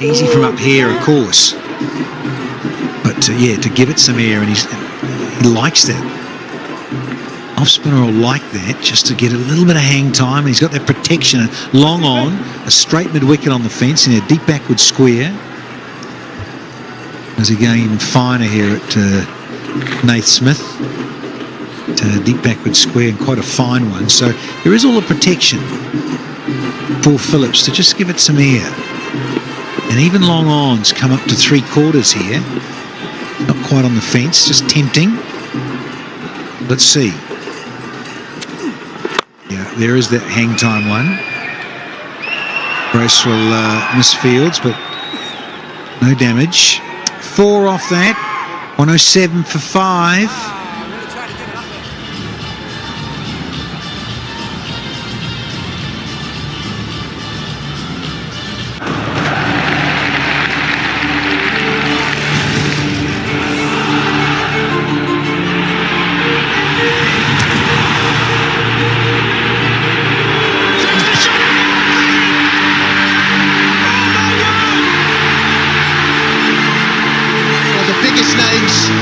Easy from up here, of course. But yeah, to give it some air, and he likes that. Off spinner will like that, just to get a little bit of hang time. And he's got that protection, long on, a straight mid-wicket on the fence, and a deep backward square. As he going even finer here at Nath Smith. Deep backward square, and quite a fine one. So there is all the protection for Phillips to just give it some air. And even long ons come up to 3/4 here. Not quite on the fence, just tempting. Let's see. Yeah, there is that hang time one. Brace will miss fields, but no damage. 4 off that. 107 for 5.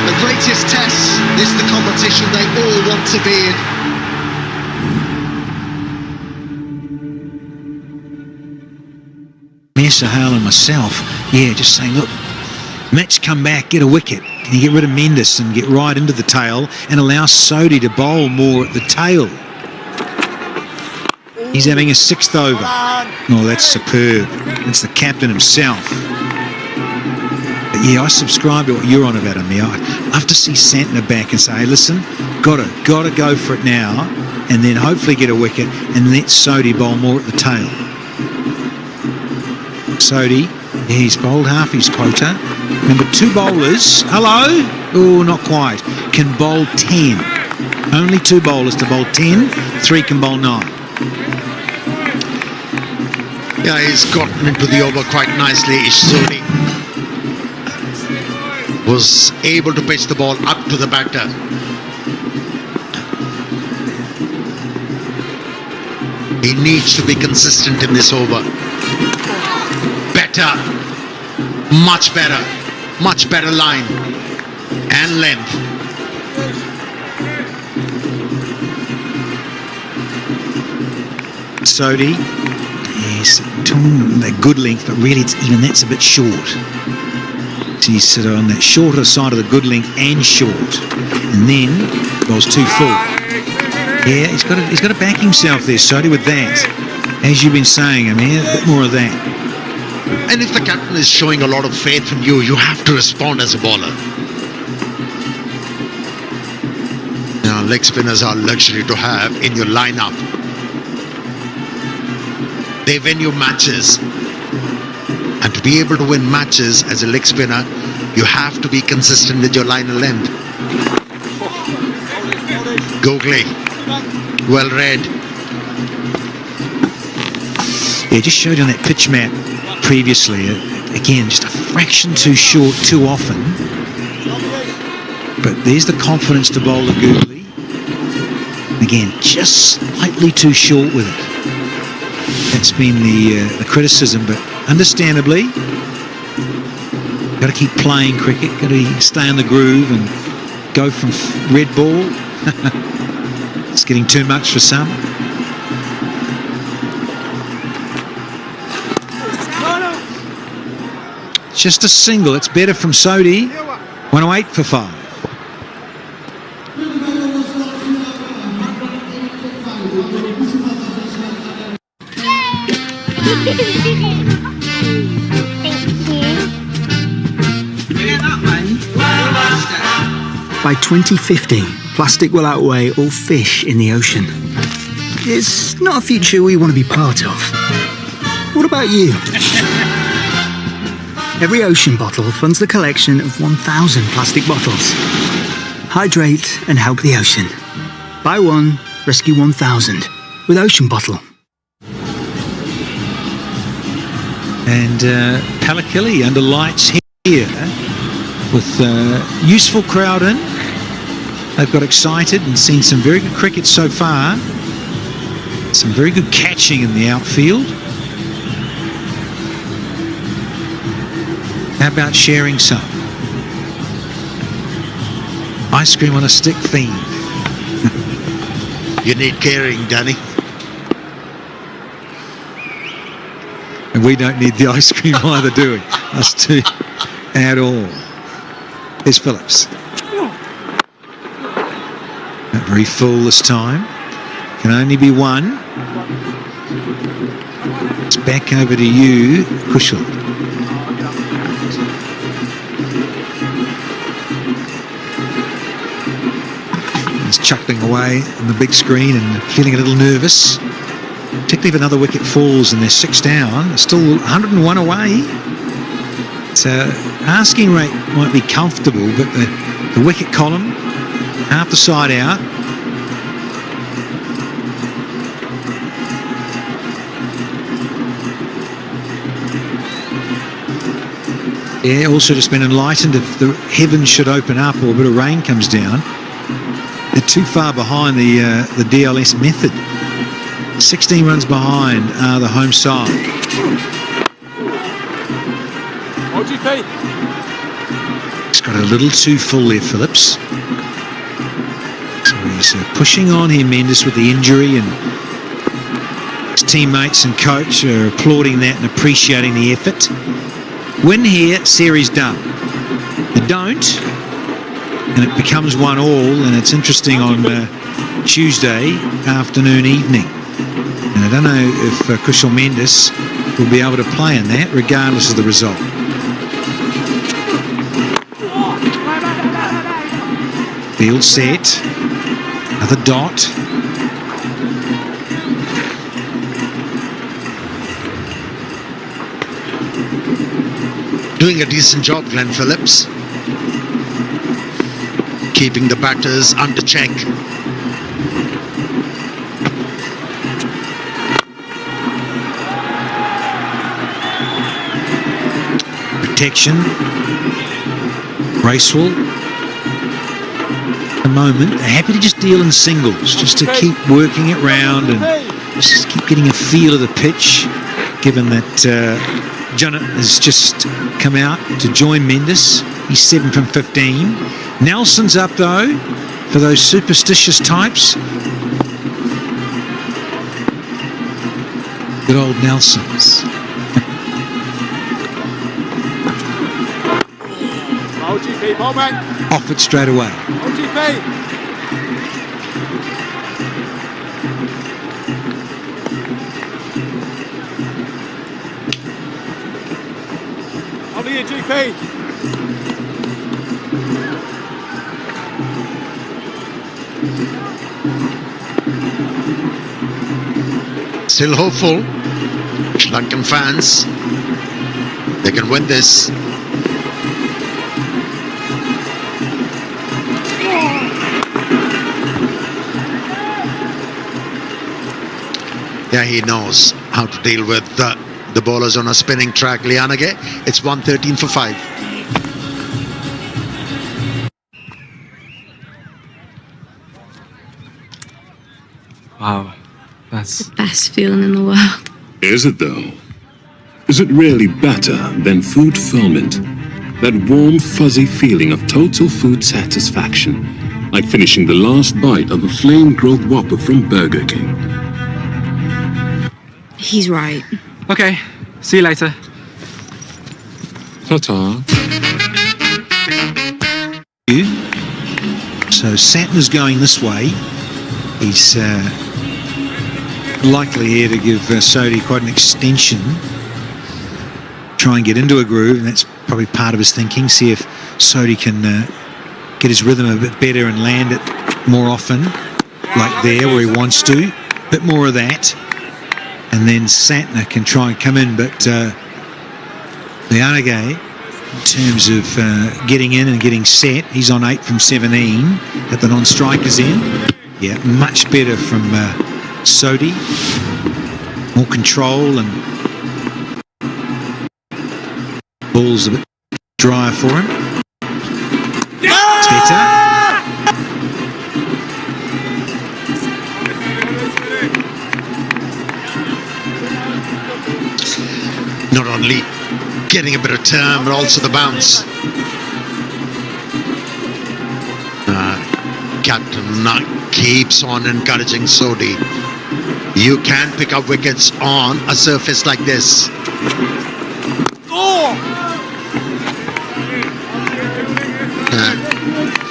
The greatest test is the competition they all want to be in. Mir Sahal and myself, yeah, just saying, look, Mitch, come back, get a wicket. Can you get rid of Mendes and get right into the tail and allow Sodhi to bowl more at the tail? He's having a 6th over. Oh, that's superb. It's the captain himself. But yeah, I subscribe to what you're on about, Amir. I'd love to see Santner back and say, hey, listen, gotta go for it now, and then hopefully get a wicket and let Sodhi bowl more at the tail. Sodhi, yeah, he's bowled half his quota. Remember, 2 bowlers, hello? Oh, not quite. Can bowl 10. Only 2 bowlers to bowl 10, 3 can bowl 9. Yeah, he's gotten into the over quite nicely. Sodhi was able to pitch the ball up to the batter. He needs to be consistent in this over. Better, much better line and length. Sodhi, yes, that good length, but really that's a bit short. So he's sort of on that shorter side of the good length and short, and then bowls too full. Yeah, he's got to back himself there, Sodhi, with that. As you've been saying, I mean, a bit more of that. And if the captain is showing a lot of faith in you, you have to respond as a bowler. Now, leg spinners are a luxury to have in your lineup. They win you matches. And to be able to win matches as a leg spinner, you have to be consistent with your line and length. Googly, well read. Yeah, just showed on that pitch map previously. Again, just a fraction too short too often. But there's the confidence to bowl the googly. Again, just slightly too short with it. That's been the criticism, but understandably, got to keep playing cricket, got to stay in the groove and go from red ball. It's getting too much for some. Just a single, it's better from Sodhi. 108 for 5. By 2050, plastic will outweigh all fish in the ocean. It's not a future we want to be part of. What about you? Every ocean bottle funds the collection of 1,000 plastic bottles. Hydrate and help the ocean. Buy one, rescue 1,000 with Ocean Bottle. And Palakili under lights here with useful crowd in. They've got excited and seen some very good cricket so far. Some very good catching in the outfield. How about sharing some? Ice cream on a stick fiend. You need caring, Danny. And we don't need the ice cream either, do we? Us two at all. Here's Phillips. Not very full this time. Can only be one. It's back over to you, Kushal. He's chuckling away on the big screen and feeling a little nervous. Particularly if another wicket falls and they're 6 down. They're still 101 away. So asking rate might be comfortable, but the wicket column, half the side out. Yeah, also just been enlightened if the heavens should open up or a bit of rain comes down. They're too far behind the DLS method. 16 runs behind are the home side. He's got a little too full there, Phillips. So he's pushing on here, Mendes, with the injury, and his teammates and coach are applauding that and appreciating the effort. Win here, series done. They don't, and it becomes 1-1, and it's interesting on Tuesday afternoon, evening. And I don't know if Kushal Mendes will be able to play in that, regardless of the result. Field set. Another dot. Doing a decent job, Glenn Phillips. Keeping the batters under check. Protection. Bracewell. At the moment, they're happy to just deal in singles, just to keep working it round and just keep getting a feel of the pitch, given that Junnit has just come out to join Mendes. He's 7 from 15. Nelson's up, though, for those superstitious types. Good old Nelsons. Off it straight away. Still hopeful. Sri Lankan fans, they can win this. Yeah, he knows how to deal with the bowlers on a spinning track. Lianage, it's 113 for 5. Wow, that's The best feeling in the world. Is it though? Is it really better than food fulfillment? That warm, fuzzy feeling of total food satisfaction, like finishing the last bite of a flame-grilled Whopper from Burger King. He's right. okay. See you later. Ta-ta. So Santner's going this way. He's likely here to give Sodhi quite an extension. Try and get into a groove, and that's probably part of his thinking. See if Sodhi can get his rhythm a bit better and land it more often, like there where he wants to. A bit more of that. And then Santner can try and come in, but Lianage, in terms of getting in and getting set, he's on 8 from 17 at the non-strikers end. Yeah, much better from Sodhi. More control, and ball's a bit drier for him. It's better. Not only getting a bit of turn, but also the bounce. Captain keeps on encouraging Sodhi. You can pick up wickets on a surface like this.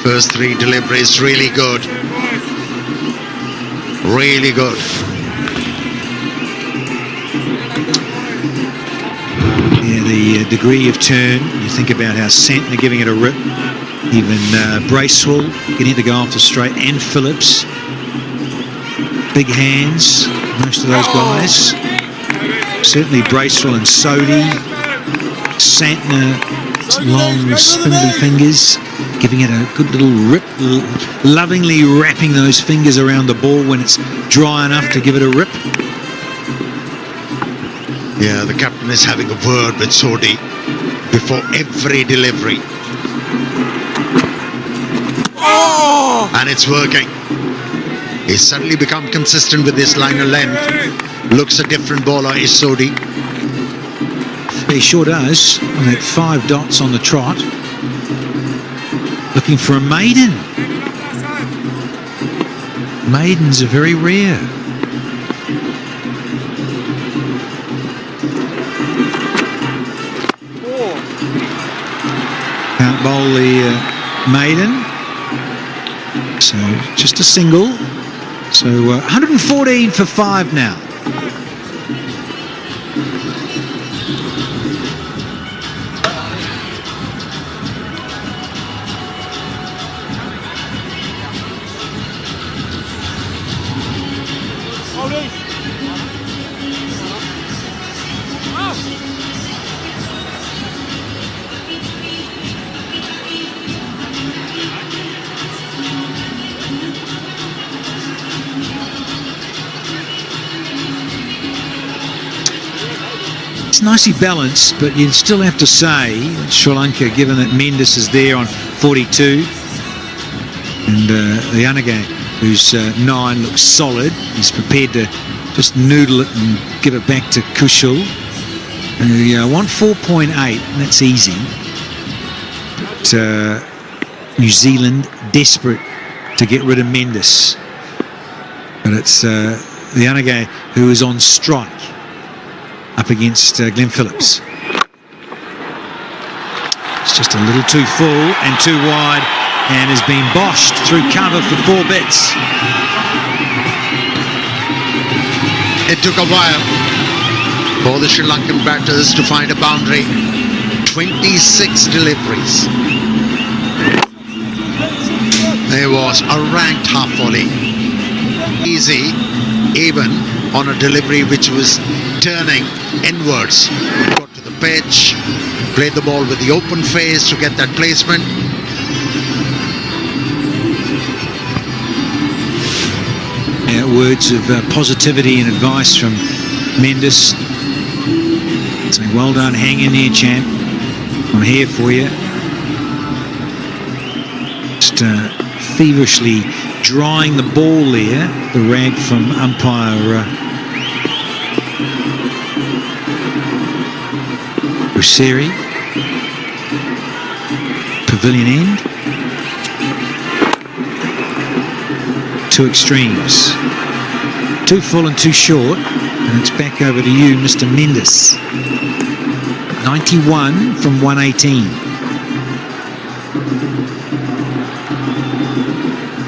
First 3 deliveries really good. Really good. Yeah, the degree of turn, you think about how Santner giving it a rip, even Bracewell getting it to go after straight, and Phillips. Big hands, most of those guys. Certainly Bracewell and Sodhi. Santner, long spindly fingers, giving it a good little rip, lovingly wrapping those fingers around the ball when it's dry enough to give it a rip. Yeah, the captain is having a word with Sodhi before every delivery. And it's working. He's suddenly become consistent with this liner length. Looks a different bowler is Sodhi. He sure does. On that 5 dots on the trot. Looking for a maiden. Maidens are very rare. Can't bowl the maiden. So just a single. So 114 for 5 now. It's nicely balanced, but you'd still have to say Sri Lanka, given that Mendes is there on 42, and the Yanage, who's 9, looks solid. He's prepared to just noodle it and give it back to Kushal. I want 4.8, and that's easy. But New Zealand desperate to get rid of Mendes. But it's the Yanage who is on strike up against Glenn Phillips. It's just a little too full and too wide, and has been boshed through cover for 4 bits. It took a while for the Sri Lankan batters to find a boundary. 26 deliveries. There was a ranked half volley. Easy, even on a delivery which was turning inwards. Got to the pitch, played the ball with the open face to get that placement. Words of positivity and advice from Mendes. Saying, well done, hang in there, champ. I'm here for you. Just feverishly drying the ball there, the rag from umpire Ruseri. Pavilion end. 2 extremes. Too full and too short. And it's back over to you, Mr. Mendes. 91 from 118.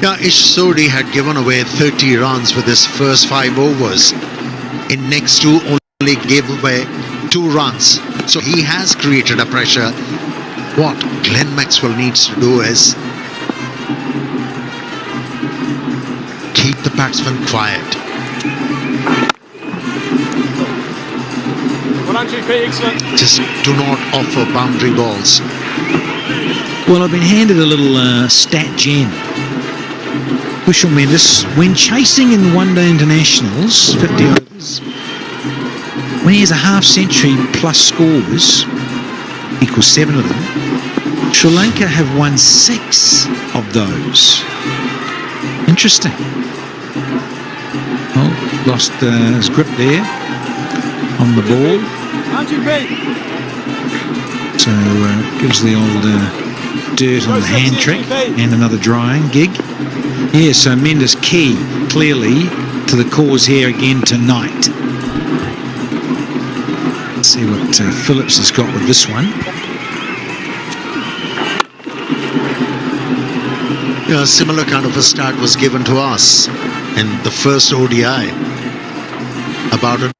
Yeah, Ish Sodhi had given away 30 runs with his first 5 overs. In next 2 only gave away 2 runs. So he has created a pressure. What Glenn Maxwell needs to do is keep the batsman quiet. Just do not offer boundary balls. Well, I've been handed a little stat gem. Kushal Mendes, when chasing in one-day internationals, 50 overs, when he has a half-century plus scores, equals 7 of them, Sri Lanka have won 6 of those. Interesting. Oh, lost his grip there on the ball. So gives the old dirt on the hand trick and another drying gig. Yeah, so Mendes key clearly to the cause here again tonight. Let's see what Phillips has got with this one. Yeah, a similar kind of a start was given to us in the first ODI. About a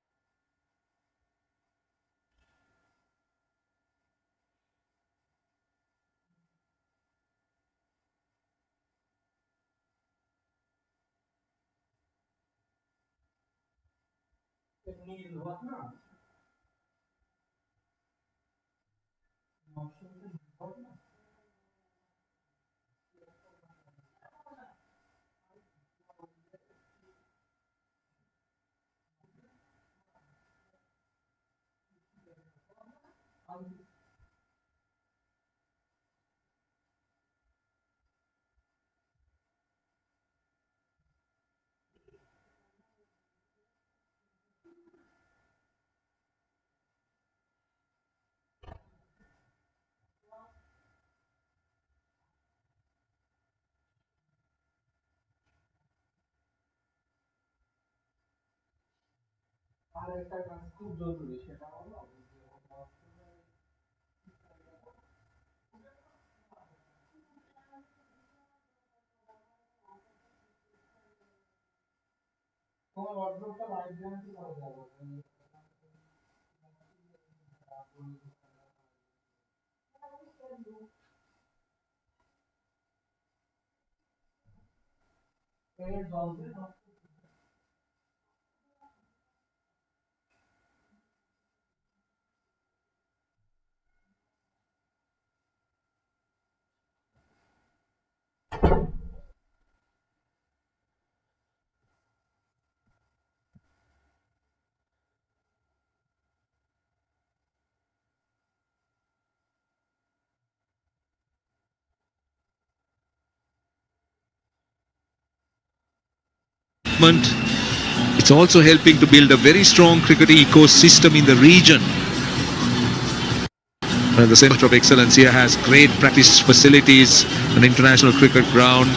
It's also helping to build a very strong cricket ecosystem in the region. The Centre of Excellence here has great practice facilities, an international cricket ground,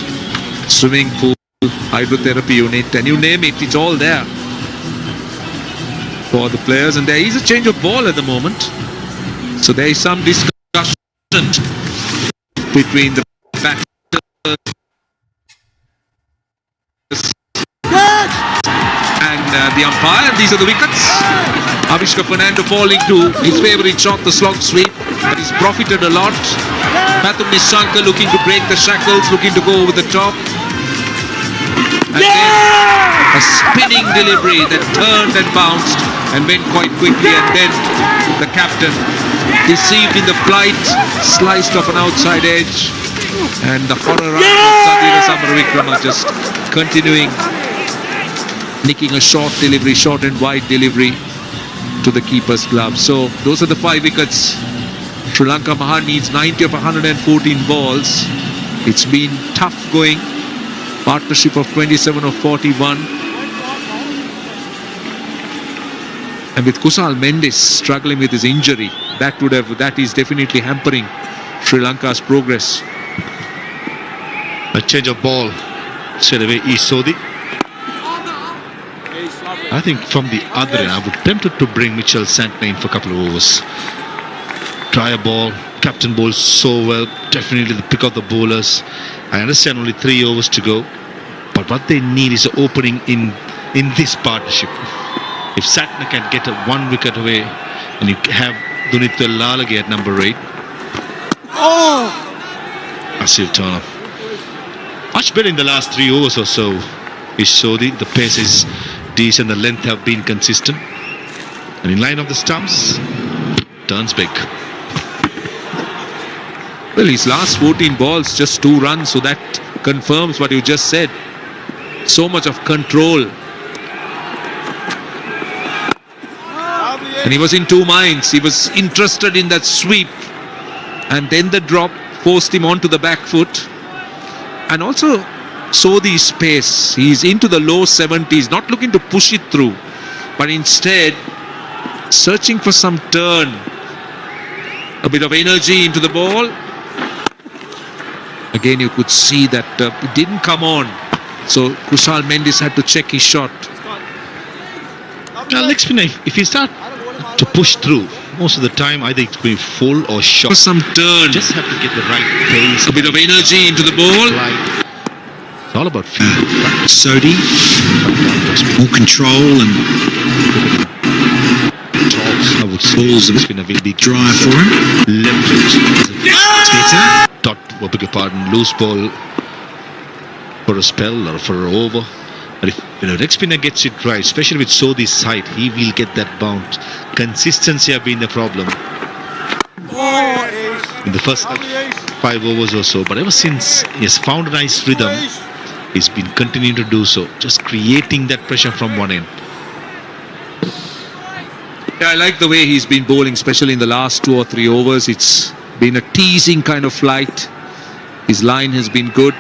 swimming pool, hydrotherapy unit, and you name it, it's all there for the players. And there is a change of ball at the moment, so there is some discussion between the batters and the umpire, and these are the wickets. Avishka Fernando falling to his favourite shot, the slog sweep, but he's profited a lot. Mathur Nissanka looking to break the shackles, looking to go over the top. And then a spinning delivery that turned and bounced and went quite quickly, and then the captain, deceived in the flight, sliced off an outside edge, and the horror run of Sadhira Samaravikrama just continuing, nicking a short delivery, short and wide delivery to the keeper's glove. So those are the 5 wickets. Sri Lanka Maha needs 90 of 114 balls. It's been tough going. Partnership of 27 of 41. And with Kusal Mendes struggling with his injury, that is definitely hampering Sri Lanka's progress. a change of ball. Straight away, Isodi. I think from the other end, I would tempted to bring Mitchell Santner in for a couple of overs. Try a ball. Captain bowls so well. Definitely the pick of the bowlers. I understand only 3 overs to go, but what they need is an opening in this partnership. If Santner can get a 1 wicket away, and you have Dunitha Lalage at number 8. Massive turn-up. Much better in the last 3 overs or so. Isodi, the pace is decent, the length have been consistent, and in line of the stumps, turns big. Well, his last 14 balls, just 2 runs, so that confirms what you just said. So much of control. And he was in 2 minds. He was interested in that sweep, and then the drop forced him onto the back foot. And also saw the space. He's into the low 70s, not looking to push it through, but instead searching for some turn A bit of energy into the ball. Again, you could see that it didn't come on. So Kushal Mendis had to check his shot. Leg spinner, if you start to push through, most of the time either it's going full or short. Some turn. Just have to get the right pace. A bit of energy into the ball. It's all about feel. Sodi, more control and I would say it's been a very big drive for him. leverage. Better. Dot, beg your pardon, loose ball for a spell or for an over. But if leg spinner gets it right, especially with Sodi's side, he will get that bounce. Consistency have been the problem in the first 5 overs or so. But ever since he has found a nice rhythm, he's been continuing to do so, just creating that pressure from one end. Yeah, I like the way he's been bowling, especially in the last 2 or 3 overs. It's been a teasing kind of flight. His line has been good.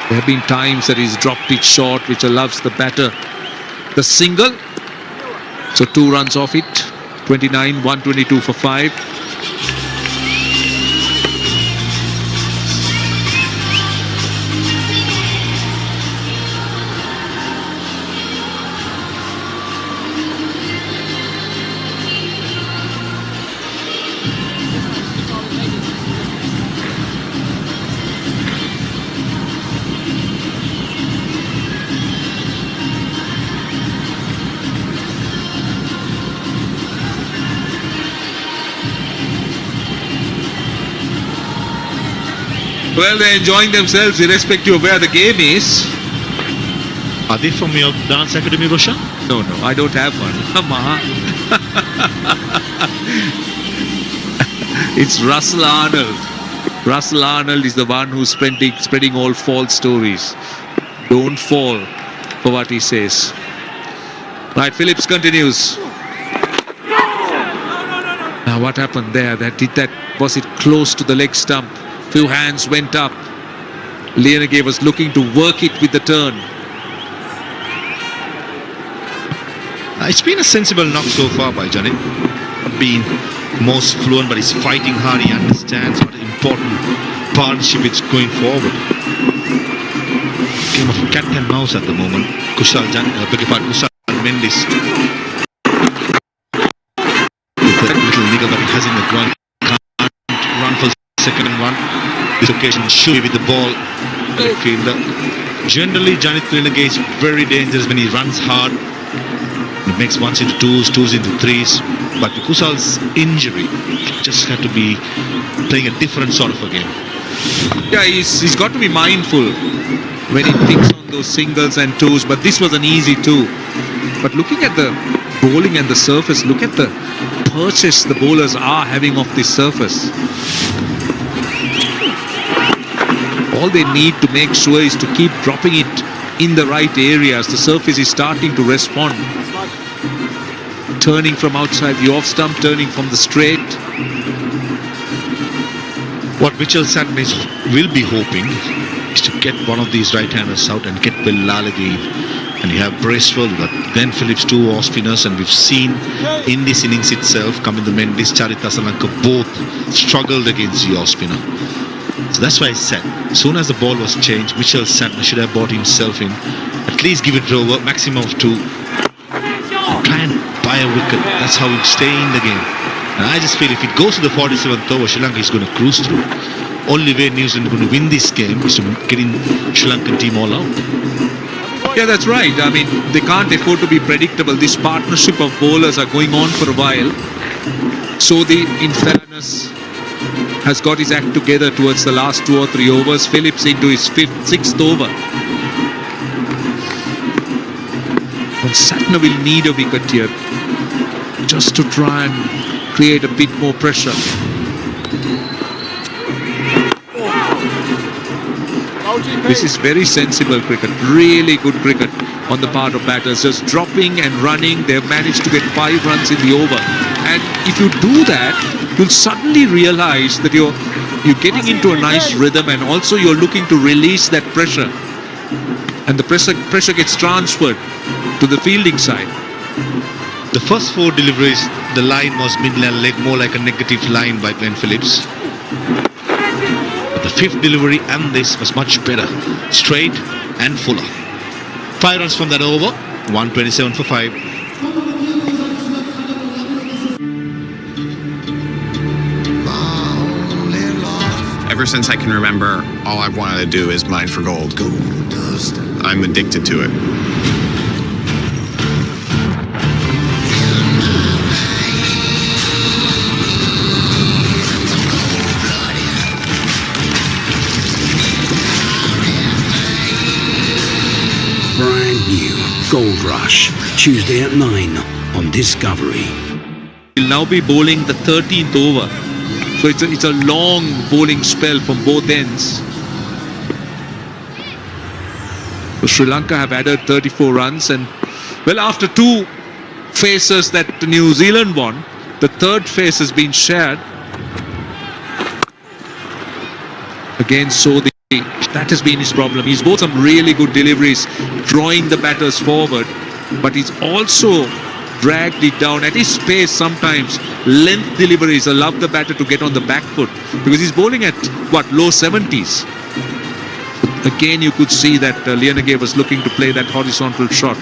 There have been times that he's dropped it short, which allows the batter the single. So 2 runs off it. 29, 122 for 5. Well, they're enjoying themselves irrespective of where the game is. Are they from your dance academy, Roshan? No, I don't have one. It's Russell Arnold. Russell Arnold is the one who's spreading all false stories. Don't fall for what he says. Right, Phillips continues. Now, what happened there? Was it close to the leg stump? Few hands went up. Lienegay was looking to work it with the turn. It's been a sensible knock so far by Janet. Not being most fluent, but he's fighting hard. He understands what an important partnership it's going forward. Game of cat and mouse at the moment. Kushal Mendis. With that little niggle that he has in the ground. Can't run for second and one. This occasion should be with the ball. Fielder. Generally, Janit Lienegay is very dangerous when he runs hard. He makes 1s into 2s, 2s into 3s. But with Kushal's injury, just had to be playing a different sort of a game. Yeah, he's got to be mindful when he picks on those singles and 2s. But this was an easy 2. But looking at the bowling and the surface, look at the purchase the bowlers are having off this surface. All they need to make sure is to keep dropping it in the right areas. The surface is starting to respond. Turning from outside the off stump, turning from the straight. What Mitchell Santner will be hoping is to get one of these right-handers out and get Will Lalaghi. And you have Bracewell, you've got Glenn Phillips, 2 off spinners, and we've seen in this innings itself, Kamindu Mendis, Charita Srilanka both struggled against the off spinner. So that's why I said, as soon as the ball was changed, Mitchell Santner should have brought himself in. At least give it over, maximum of 2. Try and buy a wicket. That's how you stay in the game. And I just feel if it goes to the 47th over, Sri Lanka is going to cruise through. Only way New Zealand is going to win this game is to get in Sri Lankan team all out. Yeah, that's right. I mean, they can't afford to be predictable. This partnership of bowlers are going on for a while. So in fairness, has got his act together towards the last 2 or 3 overs. Phillips into his 6th over. And Santner will need a wicket here just to try and create a bit more pressure. This is very sensible cricket, really good cricket on the part of batters. Just dropping and running, they've managed to get 5 runs in the over. And if you do that, you'll suddenly realize that you're getting into a nice rhythm, and also you're looking to release that pressure. And the pressure gets transferred to the fielding side. The first 4 deliveries, the line was mid-land leg, more like a negative line by Glenn Phillips. But the 5th delivery and this was much better, straight and fuller. 5 runs from that over, 127 for 5. Ever since I can remember, all I've wanted to do is mine for gold. I'm addicted to it. Brand new Gold Rush, Tuesday at 9 on Discovery. He'll now be bowling the 13th over. So it's a long bowling spell from both ends. So Sri Lanka have added 34 runs, and well, after 2 faces that New Zealand won, the 3rd face has been shared. Again, so that has been his problem. He's bowled some really good deliveries, drawing the batters forward, but he's also dragged it down at his pace sometimes. Length deliveries allow the batter to get on the back foot, because he's bowling at low 70s. Again, you could see that Lianage was looking to play that horizontal shot.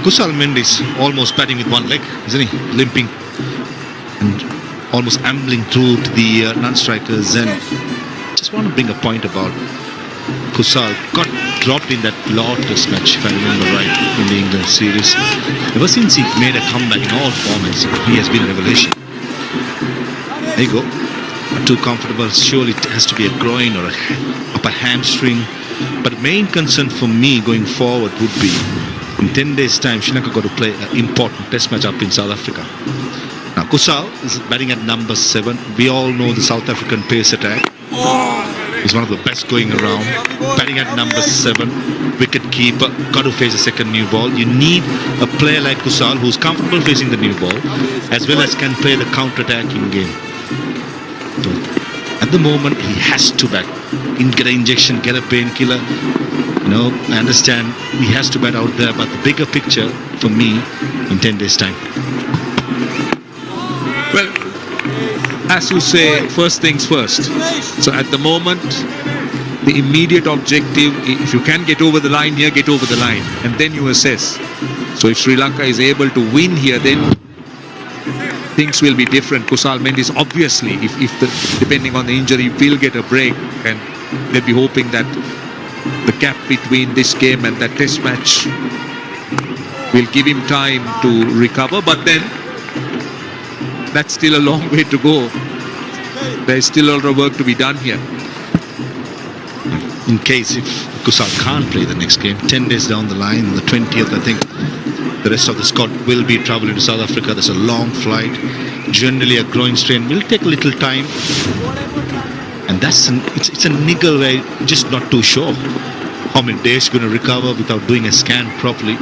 Kusal Mendes almost batting with one leg, isn't he? Limping and almost ambling through to the non-strikers. And just want to bring a point about Kusal. Got dropped in that Lord Test match, if I remember right, in the England series. Ever since he made a comeback in all formats, he has been a revelation. There you go. Not too comfortable. Surely it has to be a groin or a upper hamstring. But the main concern for me going forward would be, in 10 days' time, Sri Lanka got to play an important test match up in South Africa. Now, Kusal is batting at number 7. We all know the South African pace attack. He's one of the best going around. Batting at number 7. Wicket keeper. Got to face a second new ball. You need a player like Kusal who's comfortable facing the new ball, as well as can play the counter-attacking game. So, at the moment, he has to bat. Get an injection, get a painkiller. I understand he has to bat out there, but the bigger picture for me in 10 days' time. Well, as you say, first things first. So at the moment, the immediate objective, if you can get over the line here, get over the line, and then you assess. So if Sri Lanka is able to win here, then things will be different. Kusal Mendes, obviously, depending on the injury, will get a break, and they'll be hoping that the gap between this game and that test match will give him time to recover. But then that's still a long way to go. There's still a lot of work to be done here. In case if Kusal can't play the next game, 10 days down the line, the 20th, I think the rest of the squad will be traveling to South Africa. There's a long flight. Generally a groin strain will take a little time. And it's a niggle where you're just not too sure how many days you're going to recover without doing a scan properly.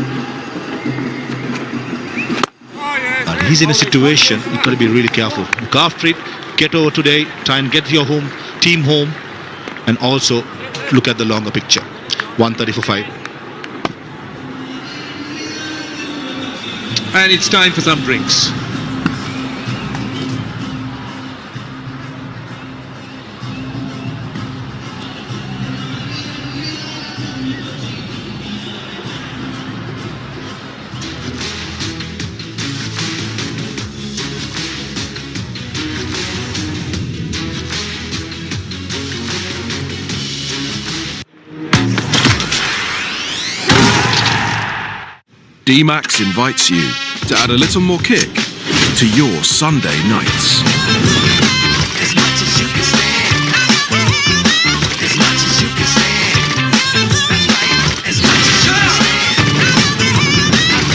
But he's in a situation, you've got to be really careful. Look after it, get over today, try and get your team home, and also look at the longer picture. 130 for 5. And it's time for some drinks. D-Max invites you to add a little more kick to your Sunday nights. As much as you can stand. As much as you can stand. That's right. As much as you can stand.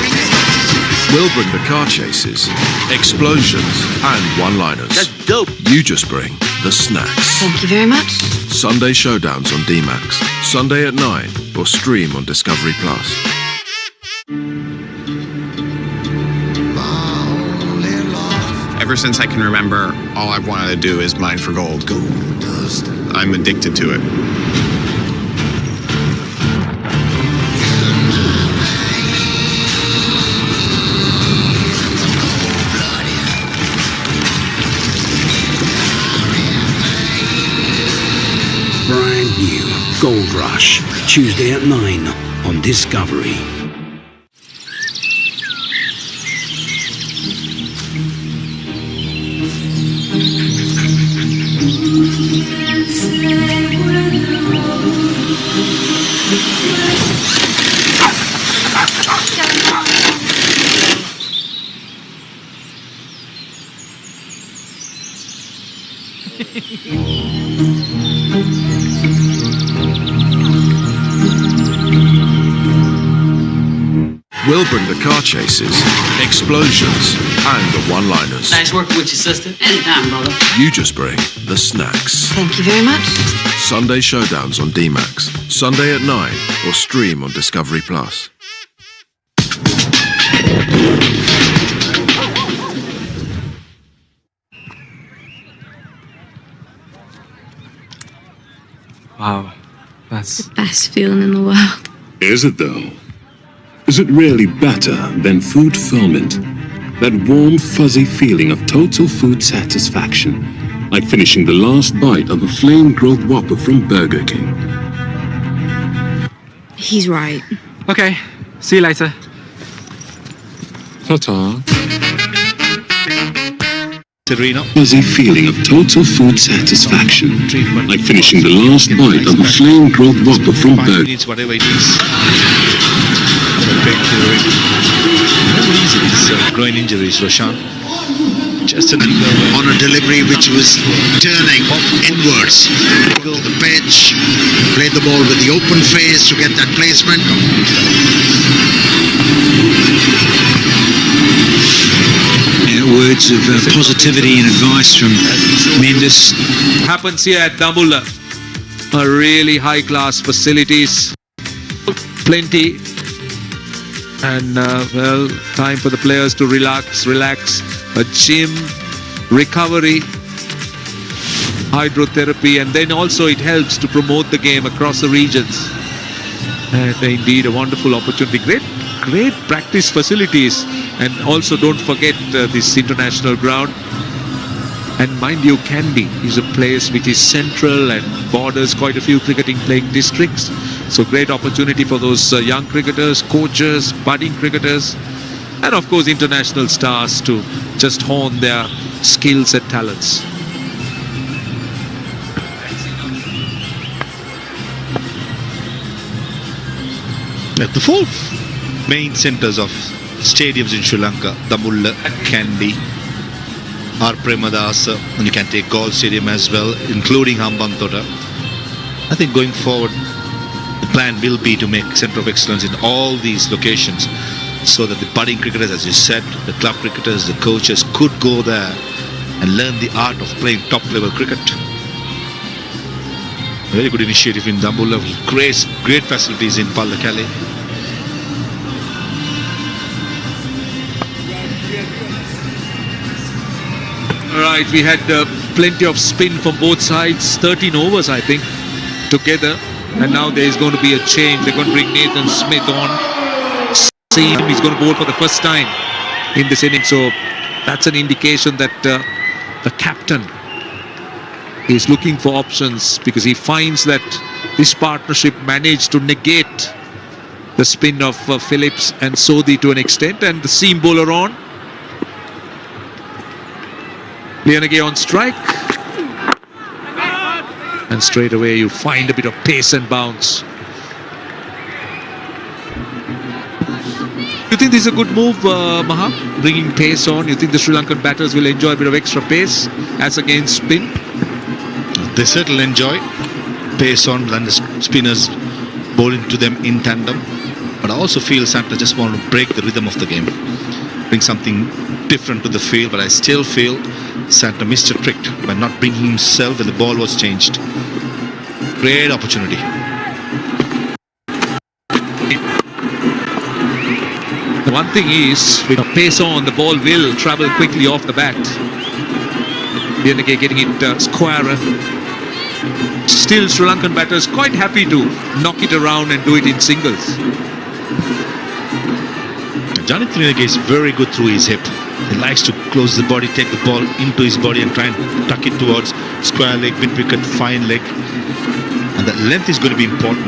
Bring as much as you can stand. We'll bring the car chases, explosions, and one-liners. That's dope. You just bring the snacks. Thank you very much. Sunday Showdowns on D-Max. Sunday at 9 or stream on Discovery Plus. Ever Ever since I can remember, all I've wanted to do is mine for gold. I'm addicted to it. Brand new Gold Rush, Tuesday at 9 on Discovery. We'll bring the car chases, explosions, and the one-liners. Nice working with you, sister. Anytime, brother. You just bring the snacks. Thank you very much. Sunday Showdowns on D-Max. Sunday at 9 or stream on Discovery Plus. Wow, that's... The best feeling in the world. Is it though? Is it really better than food fulfillment? That warm, fuzzy feeling of total food satisfaction, like finishing the last bite of a flame-grilled Whopper from Burger King. He's right. Okay, see you later. Ta-ta. Serena. Fuzzy feeling of total food satisfaction, like finishing the last bite of a flame-grilled Whopper from Burger King. Whatever it is. Never easy, these groin injuries, Roshan. Just on a delivery which was turning inwards. Go to the pitch, play the ball with the open face to get that placement. Words of positivity and advice from Mendes. Happens here at Dambulla. A really high-class facilities. Plenty. And, well, time for the players to relax. A gym, recovery, hydrotherapy, and then also it helps to promote the game across the regions. And indeed, a wonderful opportunity. Great practice facilities. And also don't forget this international ground. And mind you, Kandy is a place which is central and borders quite a few cricketing playing districts. So great opportunity for those young cricketers, coaches, budding cricketers, and of course international stars to just hone their skills and talents. At the four main centres of stadiums in Sri Lanka, Dambulla, Kandy, R. Premadasa, and you can take Galle Stadium as well, including Hambantota. I think going forward, the plan will be to make centre of excellence in all these locations so that the budding cricketers, as you said, the club cricketers, the coaches could go there and learn the art of playing top-level cricket. A very good initiative in Dambulla, great facilities in Pallakali. Right, we had plenty of spin from both sides, 13 overs I think together, and now there is going to be a change. They're going to bring Nathan Smith on. See him, he's going to bowl for the first time in this inning, so that's an indication that the captain is looking for options, because he finds that this partnership managed to negate the spin of Phillips and Sodhi to an extent, and the seam bowler on. Lianage on strike, and straight away you find a bit of pace and bounce. You think this is a good move, Maha? Bringing pace on? You think the Sri Lankan batters will enjoy a bit of extra pace as against spin? They certainly enjoy pace on, and the spinners bowling to them in tandem. But I also feel Santner just want to break the rhythm of the game, bring something different to the field. But I still feel Santner missed a trick by not bringing himself when the ball was changed. Great opportunity. The one thing is, with a pace on, the ball will travel quickly off the bat. Lianage getting it squarer. Still, Sri Lankan batters quite happy to knock it around and do it in singles. Janit Lianage is very good through his hip. He likes to close the body, take the ball into his body and try and tuck it towards square leg, mid wicket, fine leg. And the length is going to be important.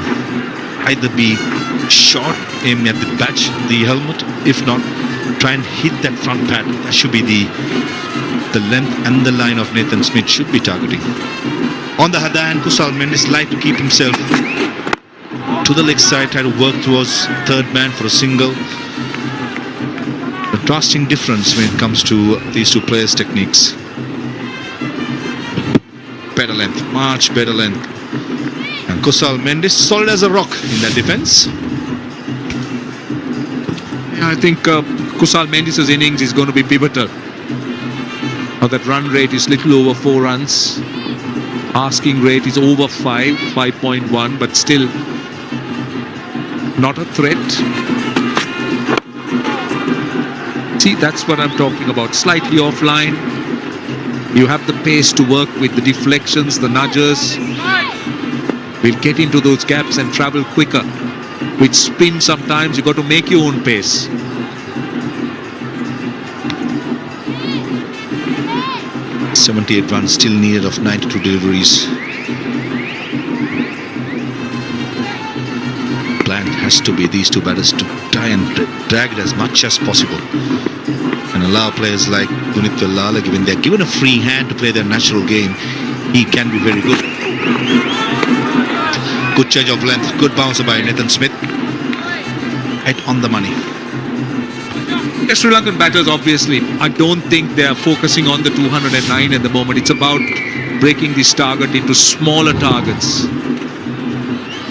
Either be short, aim at the badge, the helmet. If not, try and hit that front pad. That should be the length and the line of Nathan Smith should be targeting. On the other hand, Kusal Mendis like to keep himself to the leg side, try to work towards third man for a single. A drastic difference when it comes to these two players' techniques. Better length, much better length. And Kusal Mendis solid as a rock in that defense. Yeah, I think Kusal Mendis' innings is going to be pivotal. Now that run rate is little over 4 runs. Asking rate is over 5.1, but still not a threat. See, that's what I'm talking about. Slightly offline. You have the pace to work with the deflections, the nudges. We'll get into those gaps and travel quicker. With spin sometimes, you've got to make your own pace. .78 runs still needed of 92 deliveries. Plan has to be these two batters to try and drag it as much as possible and allow players like Punit Vellala, given they're given a free hand to play their natural game, he can be very good. Good change of length, good bouncer by Nathan Smith. Right on the money. The Sri Lankan batters, obviously, I don't think they are focusing on the 209 at the moment. It's about breaking this target into smaller targets.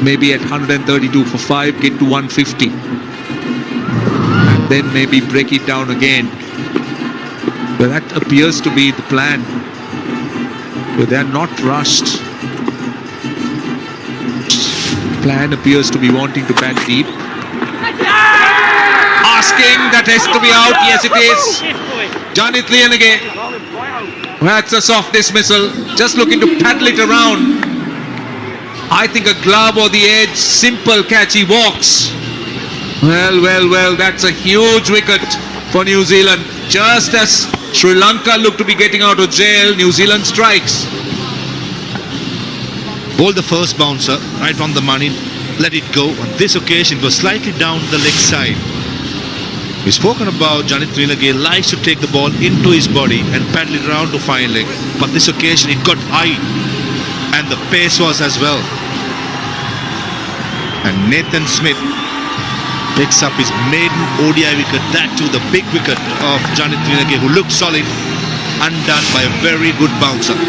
Maybe at 132 for 5, get to 150. And then maybe break it down again. But that appears to be the plan. But they're not rushed. Plan appears to be wanting to bat deep. Asking, that has to be out. Yes, it is. Janit Lianage. That's a soft dismissal. Just looking to paddle it around. I think a glove or the edge. Simple catch. He walks. Well. That's a huge wicket for New Zealand. Just as Sri Lanka look to be getting out of jail, New Zealand strikes. Bowled the first bouncer right on the money. Let it go. On this occasion, it was slightly down the leg side. We've spoken about Janit Lianage likes to take the ball into his body and paddle it around to fine leg. But this occasion it got high and the pace was as well. And Nathan Smith picks up his maiden ODI wicket, that too the big wicket of Janit Lianage, who looked solid, undone by a very good bouncer.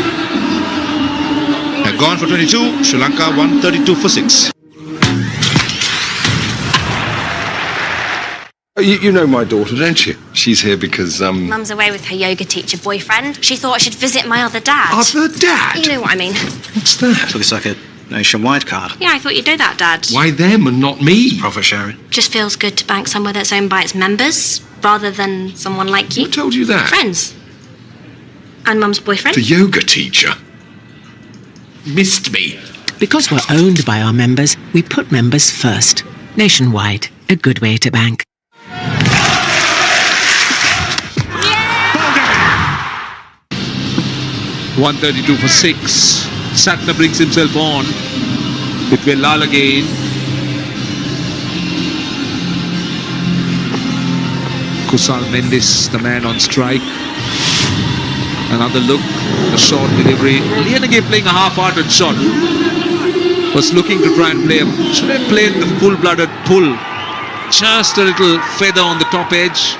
They're gone for 22, Sri Lanka 132 for 6. You know my daughter, don't you? She's here because, Mum's away with her yoga teacher boyfriend. She thought I should visit my other dad. Other dad? You know what I mean. What's that? Looks like a nationwide card. Yeah, I thought you'd know that, Dad. Why them and not me? Profit sharing. Just feels good to bank somewhere that's owned by its members, rather than someone like you. Who told you that? Friends. And Mum's boyfriend. The yoga teacher. Missed me. Because we're owned by our members, we put members first. Nationwide, a good way to bank. 132 for 6. Satner brings himself on with Vellala again. Kusal Mendis, the man on strike. Another look, a short delivery. Lianage playing a half-hearted shot. Was looking to try and play should have played the full-blooded pull. Just a little feather on the top edge.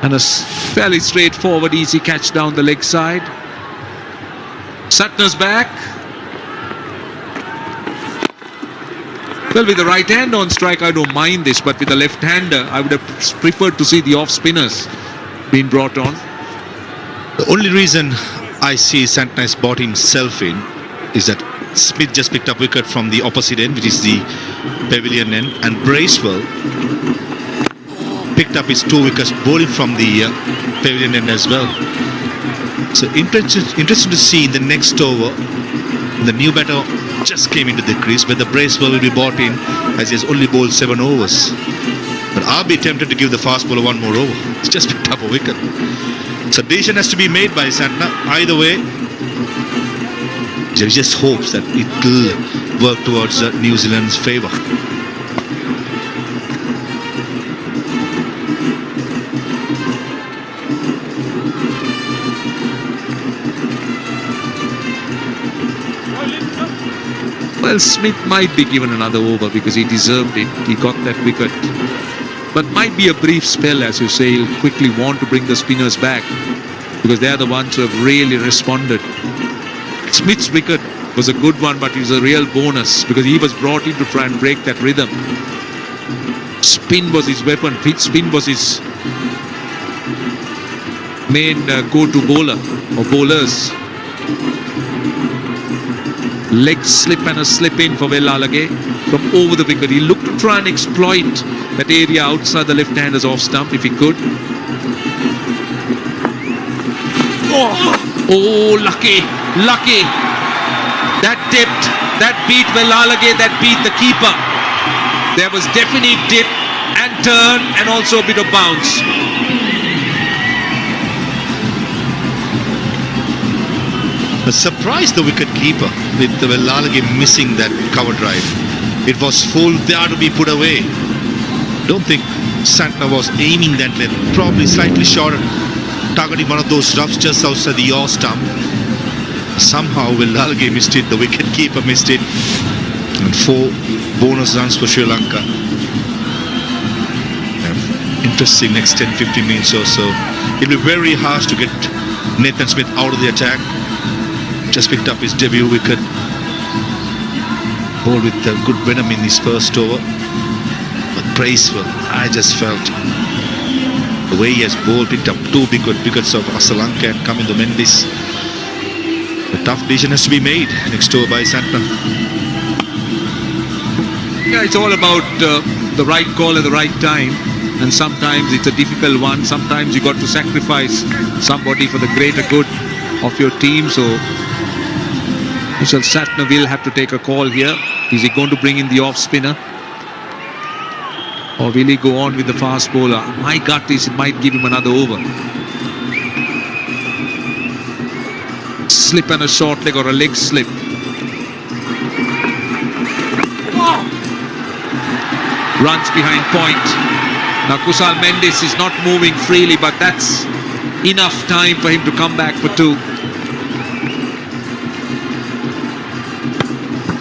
And a fairly straightforward, easy catch down the leg side. Satner's back. Well, with the right hand on strike, I don't mind this, but with the left-hander, I would have preferred to see the off-spinners being brought on. The only reason I see Santner's brought himself in is that Smith just picked up wicket from the opposite end, which is the pavilion end, and Bracewell picked up his 2 wickets bowling from the pavilion end as well. So interesting to see in the next over. The new batter just came into the crease, but the braceman will be brought in as he has only bowled 7 overs. But I'll be tempted to give the fast bowler 1 more over. It's just picked up a wicket. So decision has to be made by Santner. Either way, there just hopes that it will work towards New Zealand's favour. Well, Smith might be given another over because he deserved it. He got that wicket. But might be a brief spell, as you say. He'll quickly want to bring the spinners back because they're the ones who have really responded. Smith's wicket was a good one, but it was a real bonus because he was brought in to try and break that rhythm. Spin was his weapon. Spin was his main go-to bowler or bowlers. Leg slip and a slip in for Velalage from over the wicket. He looked to try and exploit that area outside the left-hander's off stump if he could. Oh, lucky. That dipped, that beat Velalage, that beat the keeper. There was definite dip and turn and also a bit of bounce. Surprised the wicket keeper with the Velalage missing that cover drive. It was full there to be put away. Don't think Santner was aiming that length. Probably slightly short, targeting one of those roughs just outside the yaw stump. Somehow Velalage missed it. The wicket keeper missed it. And 4 bonus runs for Sri Lanka. Interesting next 10-15 minutes or so. It'll be very hard to get Nathan Smith out of the attack. Just picked up his debut wicket. Bowled with good venom in his first over. But praiseful. I just felt the way he has bowled, picked up 2 big wickets of Sri Lanka and come in the Mendes. A tough decision has to be made next over by Santner. Yeah, it's all about the right call at the right time. And sometimes it's a difficult one. Sometimes you got to sacrifice somebody for the greater good of your team. So Michel Santner will have to take a call here. Is he going to bring in the off spinner? Or will he go on with the fast bowler? My gut is it might give him another over. Slip and a short leg or a leg slip. Runs behind point. Now Kusal Mendes is not moving freely, but that's enough time for him to come back for 2.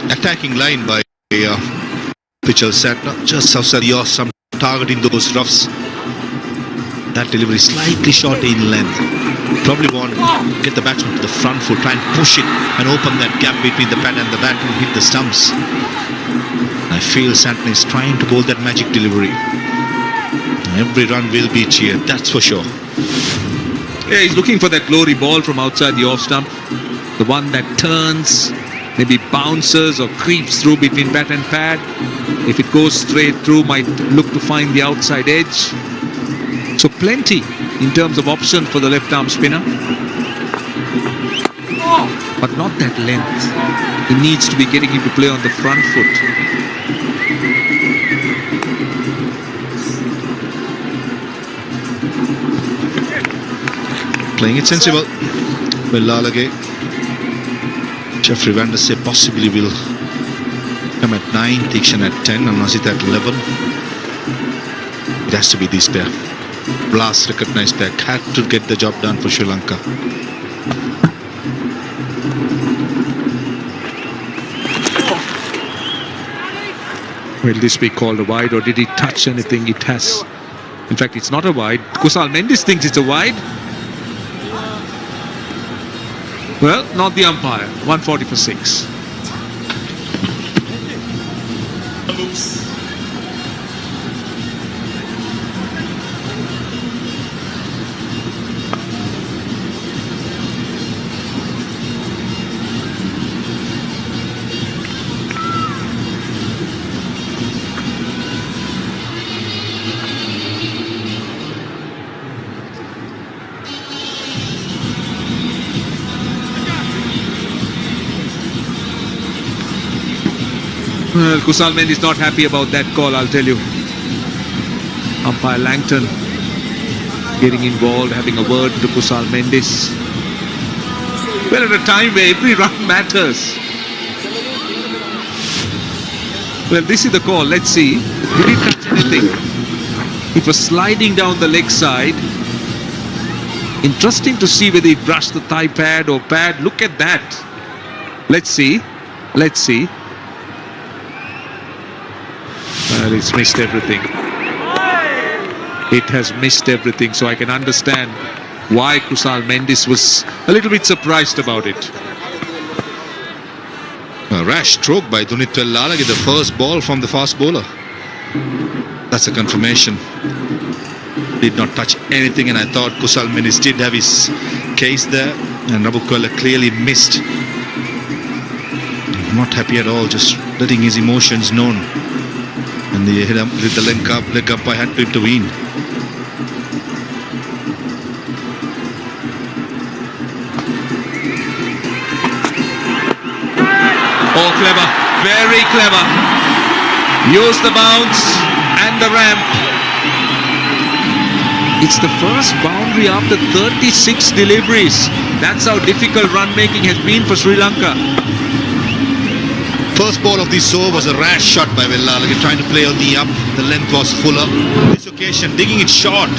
Attacking line by Michel Santner, just outside the awesome, targeting those roughs. That delivery slightly short in length. Probably want to get the batsman to the front foot, try and push it and open that gap between the pad and the bat and hit the stumps. I feel Santner is trying to bowl that magic delivery. Every run will be cheered, that's for sure. Yeah, he's looking for that glory ball from outside the off stump. The one that turns, maybe bounces or creeps through between bat and pad. If it goes straight through, might look to find the outside edge. So plenty in terms of options for the left arm spinner. But not that length. He needs to be getting him to play on the front foot. Playing it sensible. Velalage. Jeffrey Van der Sar possibly will come at 9, Dikshan at 10, and Nasit at 11. It has to be this pair. Blast recognized pair. Had to get the job done for Sri Lanka. Will this be called a wide, or did he touch anything? It has. In fact, it's not a wide. Kusal Mendes thinks it's a wide. Well, not the umpire. 140 for 6. Well, Kusal Mendy is not happy about that call, I'll tell you. Umpire Langton getting involved, having a word to Kusal Mendes. Well, at a time where every run matters. Well, this is the call. Let's see. Did he touch anything? It was sliding down the leg side. Interesting to see whether he brushed the thigh pad or pad. Look at that. Let's see. Let's see. Well, it's missed everything. It has missed everything, so I can understand why Kusal Mendes was a little bit surprised about it. A rash stroke by Dunit Lalage, the first ball from the fast bowler. That's a confirmation. Did not touch anything, and I thought Kusal Mendes did have his case there, and Rabukwala clearly missed. Not happy at all, just letting his emotions known. And the leg up, I had to intervene. Oh, clever. Very clever. Use the bounce and the ramp. It's the first boundary after 36 deliveries. That's how difficult run making has been for Sri Lanka. First ball of this over was a rash shot by Villalage, trying to play on the up. The length was fuller. This occasion, digging it short.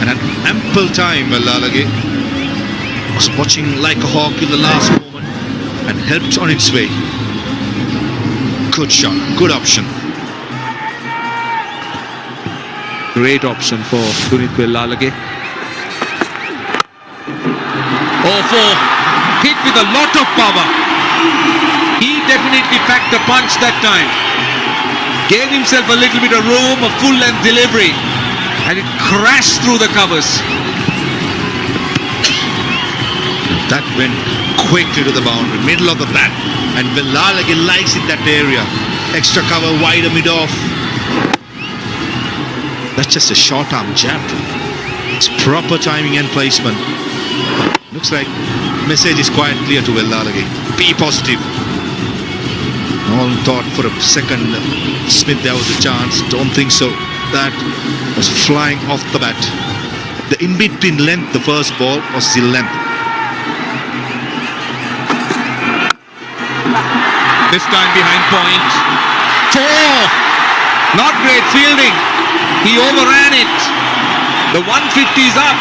And at ample time, Villalage was watching like a hawk in the last moment and helped on its way. Good shot, good option. Great option for Dunit Lalage. Oh, four. Hit with a lot of power. He definitely packed a punch that time. Gave himself a little bit of room, a full-length delivery, and it crashed through the covers. That went quickly to the boundary, middle of the bat, and Villalage likes it that area. Extra cover, wider mid-off. That's just a short arm jab. It's proper timing and placement. Looks like message is quite clear to Villalage. Be positive. All thought for a second Smith there was a chance. Don't think so. That was flying off the bat. The in-between length, the first ball was the length. This time behind point. Four. Not great fielding. He overran it. The 150 is up.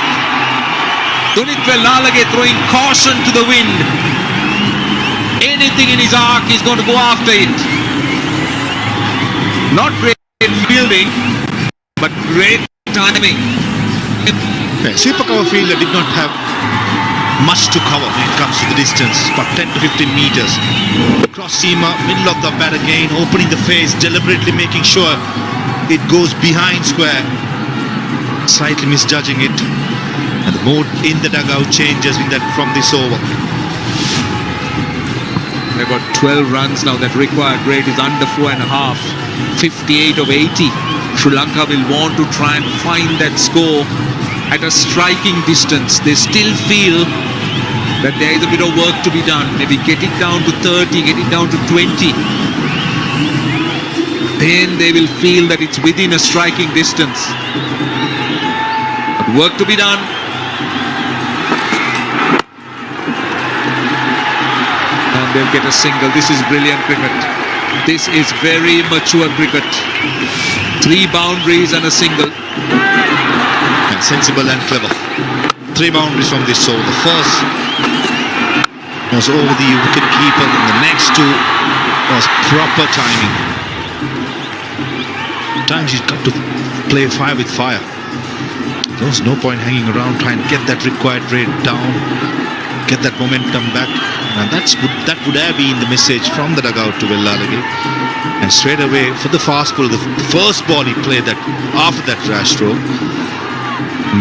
Dunit Lalage throwing caution to the wind. Anything in his arc, he's going to go after it. Not great fielding, but great timing. Sweeper cover fielder did not have much to cover when it comes to the distance, about 10 to 15 meters. Cross seamer, middle of the bat again, opening the face, deliberately making sure it goes behind square. Slightly misjudging it. And the mood in the dugout changes with that from this over. They've got 12 runs now. That required rate is under 4.5. 58 of 80. Sri Lanka will want to try and find that score at a striking distance. They still feel that there is a bit of work to be done. Maybe get it down to 30, get it down to 20. Then they will feel that it's within a striking distance. But work to be done. And they'll get a single. This is brilliant cricket. This is very mature cricket. 3 boundaries and a single. And sensible and clever. 3 boundaries from this over. The first was over the wicket keeper, and the next 2 was proper timing. Sometimes you've got to play fire with fire. There was no point hanging around trying to get that required rate down, get that momentum back. And that would have been the message from the dugout to Villalage. And straight away for the fast ball, the first ball he played that after that rash throw,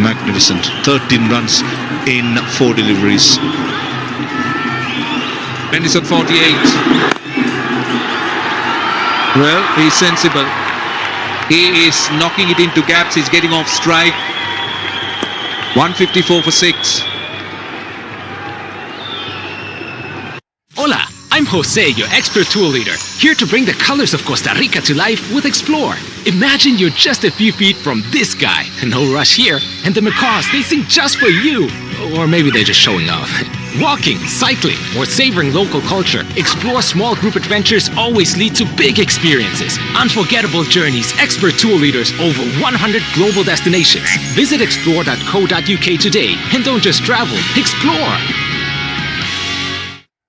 magnificent. 13 runs in 4 deliveries. Mendes at 48. Well, he's sensible. He is knocking it into gaps. He's getting off strike. 154 for 6. Hola, I'm I'm Jose, your expert tool leader, here to bring the colors of Costa Rica to life with Explore. Imagine you're just a few feet from this guy, no rush here, and the macaws, they sing just for you. Or maybe they're just showing off. Walking, cycling, or savoring local culture, Explore small group adventures always lead to big experiences. Unforgettable journeys, expert tool leaders, over 100 global destinations. Visit explore.co.uk today and don't just travel, explore.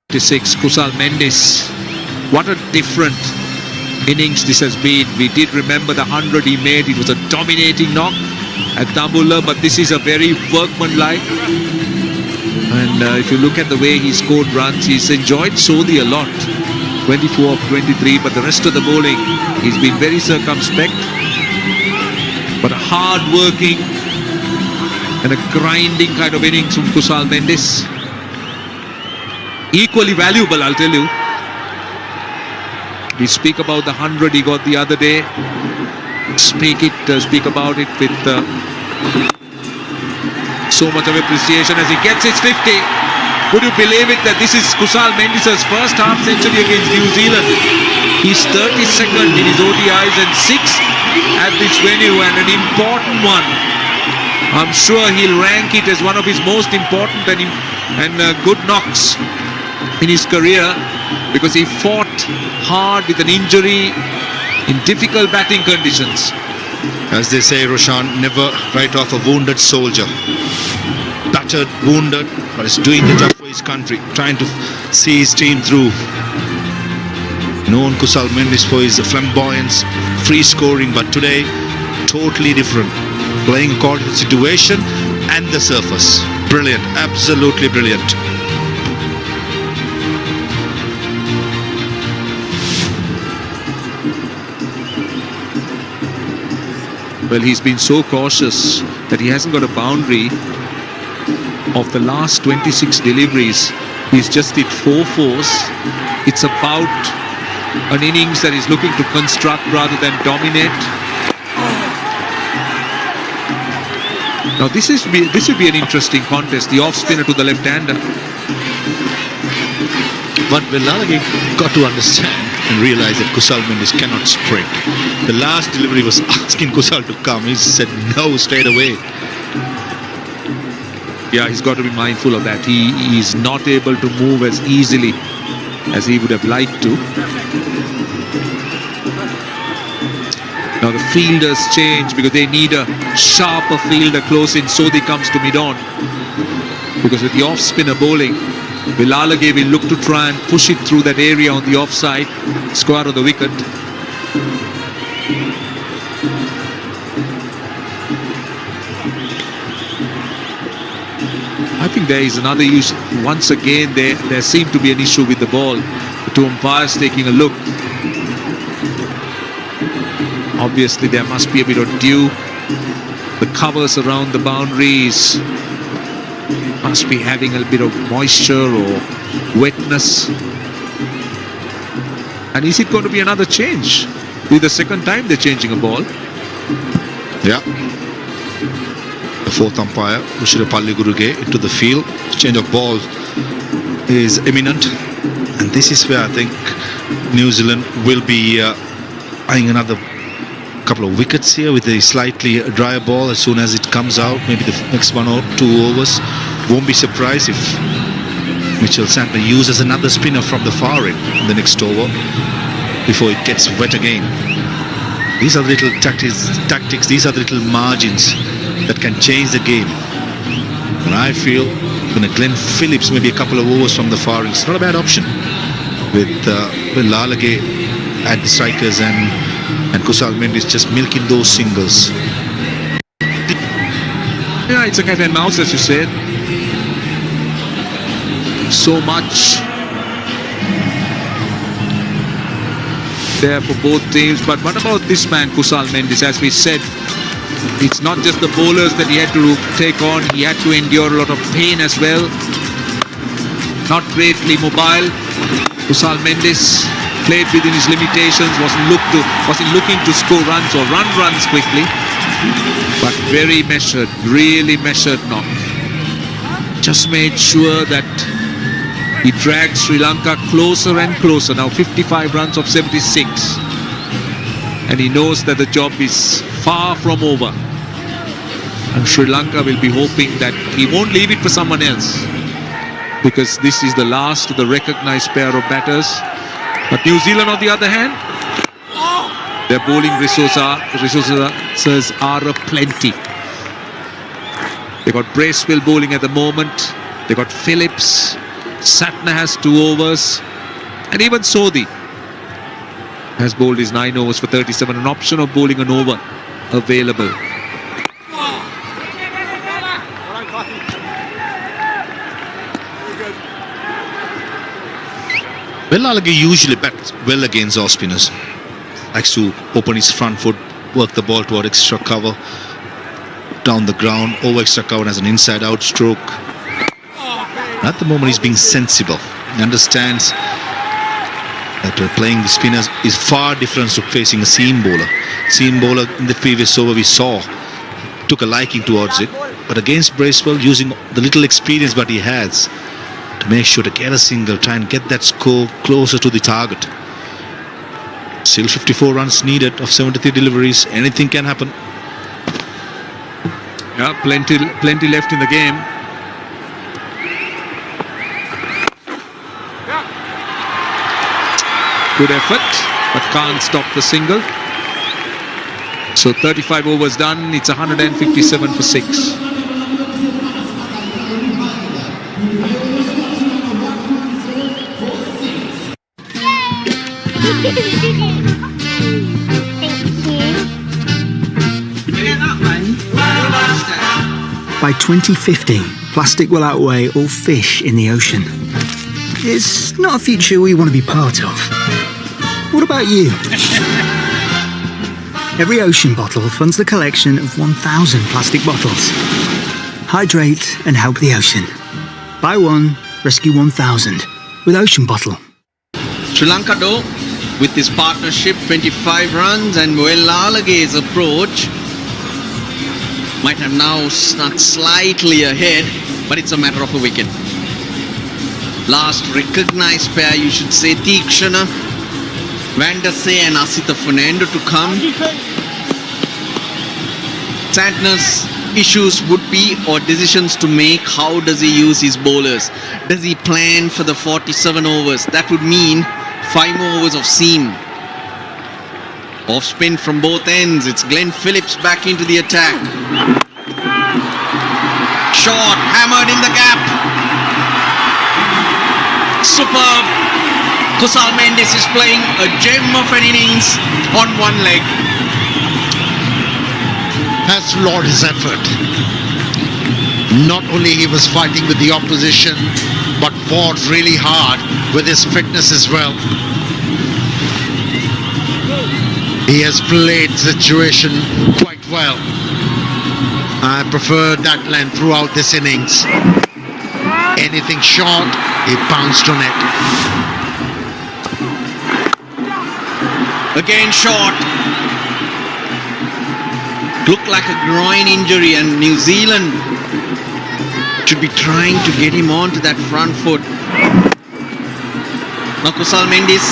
6, Kusal Mendes. What a different innings this has been. We did remember the 100 he made. It was a dominating knock at Tambula, but this is a very workmanlike. And if you look at the way he scored runs, he's enjoyed Sodhi a lot. 24 of 23, but the rest of the bowling, he's been very circumspect. But a hard-working and a grinding kind of innings from Kusal Mendes. Equally valuable, I'll tell you. We speak about the 100 he got the other day. Speak about it with so much of appreciation as he gets his 50. Would you believe it that this is Kusal Mendes' first half century against New Zealand? He's 32nd in his ODIs and 6th at this venue, and an important one. I'm sure he'll rank it as one of his most important and good knocks in his career, because he fought hard with an injury in difficult batting conditions. As they say, Roshan, never write off a wounded soldier. Battered, wounded, but he's doing the job for his country, trying to see his team through. Known Kusal Mendes for his flamboyance, free scoring, but today, totally different. Playing according to the situation and the surface. Brilliant, absolutely brilliant. Well, he's been so cautious that he hasn't got a boundary. Of the last 26 deliveries, he's just hit 4 fours. It's about an innings that he's looking to construct rather than dominate. Now this will be an interesting contest. The off-spinner to the left-hander. But Villalagi got to understand and realize that Kusal Mendes cannot sprint. The last delivery was asking Kusal to come. He said no straight away. Yeah, he's got to be mindful of that. He is not able to move as easily as he would have liked to. Now the fielders change because they need a sharper fielder close in. Sodhi comes to mid-on. Because with the off-spinner bowling, Villalage will look to try and push it through that area on the offside, square of the wicket. I think there is another issue. Once again, there seemed to be an issue with the ball. The two umpires taking a look. Obviously, there must be a bit of dew. The covers around the boundaries must be having a bit of moisture or wetness. And is it going to be another change? This is the second time they're changing a ball. Yeah. The fourth umpire, Ushirapalli Guruge, into the field. Change of ball is imminent. And this is where I think New Zealand will be eyeing another couple of wickets here with a slightly drier ball as soon as it comes out. Maybe the next 1 or 2 overs. Won't be surprised if Mitchell Santner uses another spinner from the far end in the next over before it gets wet again. These are the little tactics, these are the little margins that can change the game. And I feel even Glenn Phillips, maybe a couple of overs from the far end, it's not a bad option with Lalage at the strikers and Kusal Mendes just milking those singles. Yeah, it's a cat and mouse, as you said. So much there for both teams. But what about this man, Kusal Mendes? As we said, it's not just the bowlers that he had to take on. He had to endure a lot of pain as well. Not greatly mobile. Kusal Mendes played within his limitations, wasn't looking to score runs or run runs quickly, but very measured, really measured knock. Just made sure that He dragged Sri Lanka closer and closer. Now 55 runs of 76. And he knows that the job is far from over. And Sri Lanka will be hoping that he won't leave it for someone else, because this is the last of the recognized pair of batters. But New Zealand, on the other hand, their bowling resources are aplenty. They got Bracewell bowling at the moment. They got Phillips. Satna has 2 overs. And even Sodhi has bowled his 9 overs for 37. An option of bowling an over available. Velalage usually bats well against off spinners. Likes to open his front foot, work the ball toward extra cover, down the ground, over extra cover as an inside out stroke. At the moment he's being sensible. He understands that playing the spinners is far different to facing a seam bowler. Seam bowler in the previous over we saw took a liking towards it, but against Bracewell, using the little experience that he has to make sure to get a single, try and get that score closer to the target. Still 54 runs needed of 73 deliveries. Anything can happen. Yeah, plenty left in the game. Good effort, but can't stop the single. So 35 overs done. It's 157 for 6. By 2050, plastic will outweigh all fish in the ocean. It's not a future we want to be part of. What about you? Every ocean bottle funds the collection of 1,000 plastic bottles. Hydrate and help the ocean. Buy one, rescue 1,000 with Ocean Bottle. Sri Lanka though, with this partnership, 25 runs, and Velalage's approach might have now snuck slightly ahead, but it's a matter of a wicket. Last recognized pair, you should say, Tikshana, Vandase and Asitha Fernando to come. Sadness issues would be, or decisions to make, how does he use his bowlers? Does he plan for the 47 overs? That would mean 5 overs of seam. Off spin from both ends. It's Glenn Phillips back into the attack. Short, hammered in the gap. Superb. Kusal Mendes is playing a gem of an innings on one leg. Has flawed his effort. Not only he was fighting with the opposition, but fought really hard with his fitness as well. He has played the situation quite well. I prefer that line throughout this innings. Anything short, he pounced on it. Again short. Looked like a groin injury, and New Zealand should be trying to get him onto that front foot. Now Kusal Mendes,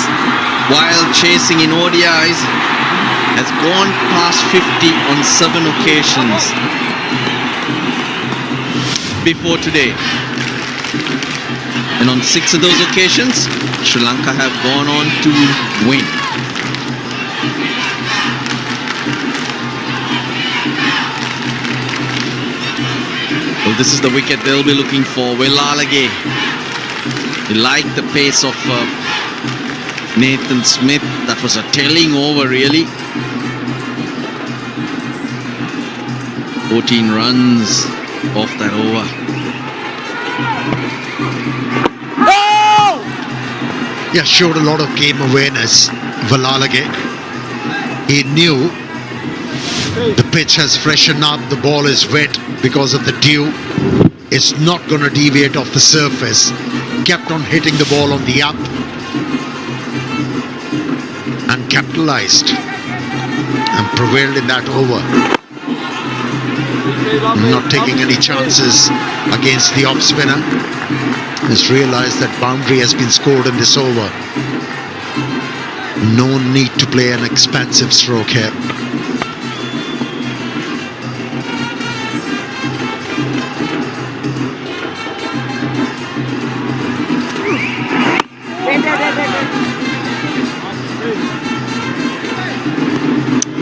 while chasing in ODIs, has gone past 50 on 7 occasions before today. And on 6 of those occasions, Sri Lanka have gone on to win. Well, this is the wicket they'll be looking for. Velalage. He liked the pace of Nathan Smith. That was a telling over, really. 14 runs off that over. Yeah, showed a lot of game awareness, Velalage. He knew the pitch has freshened up, the ball is wet because of the dew. It's not going to deviate off the surface. Kept on hitting the ball on the up and capitalized and prevailed in that over. Not taking any chances against the off spinner. Has realized that boundary has been scored in this over. No need to play an expensive stroke here.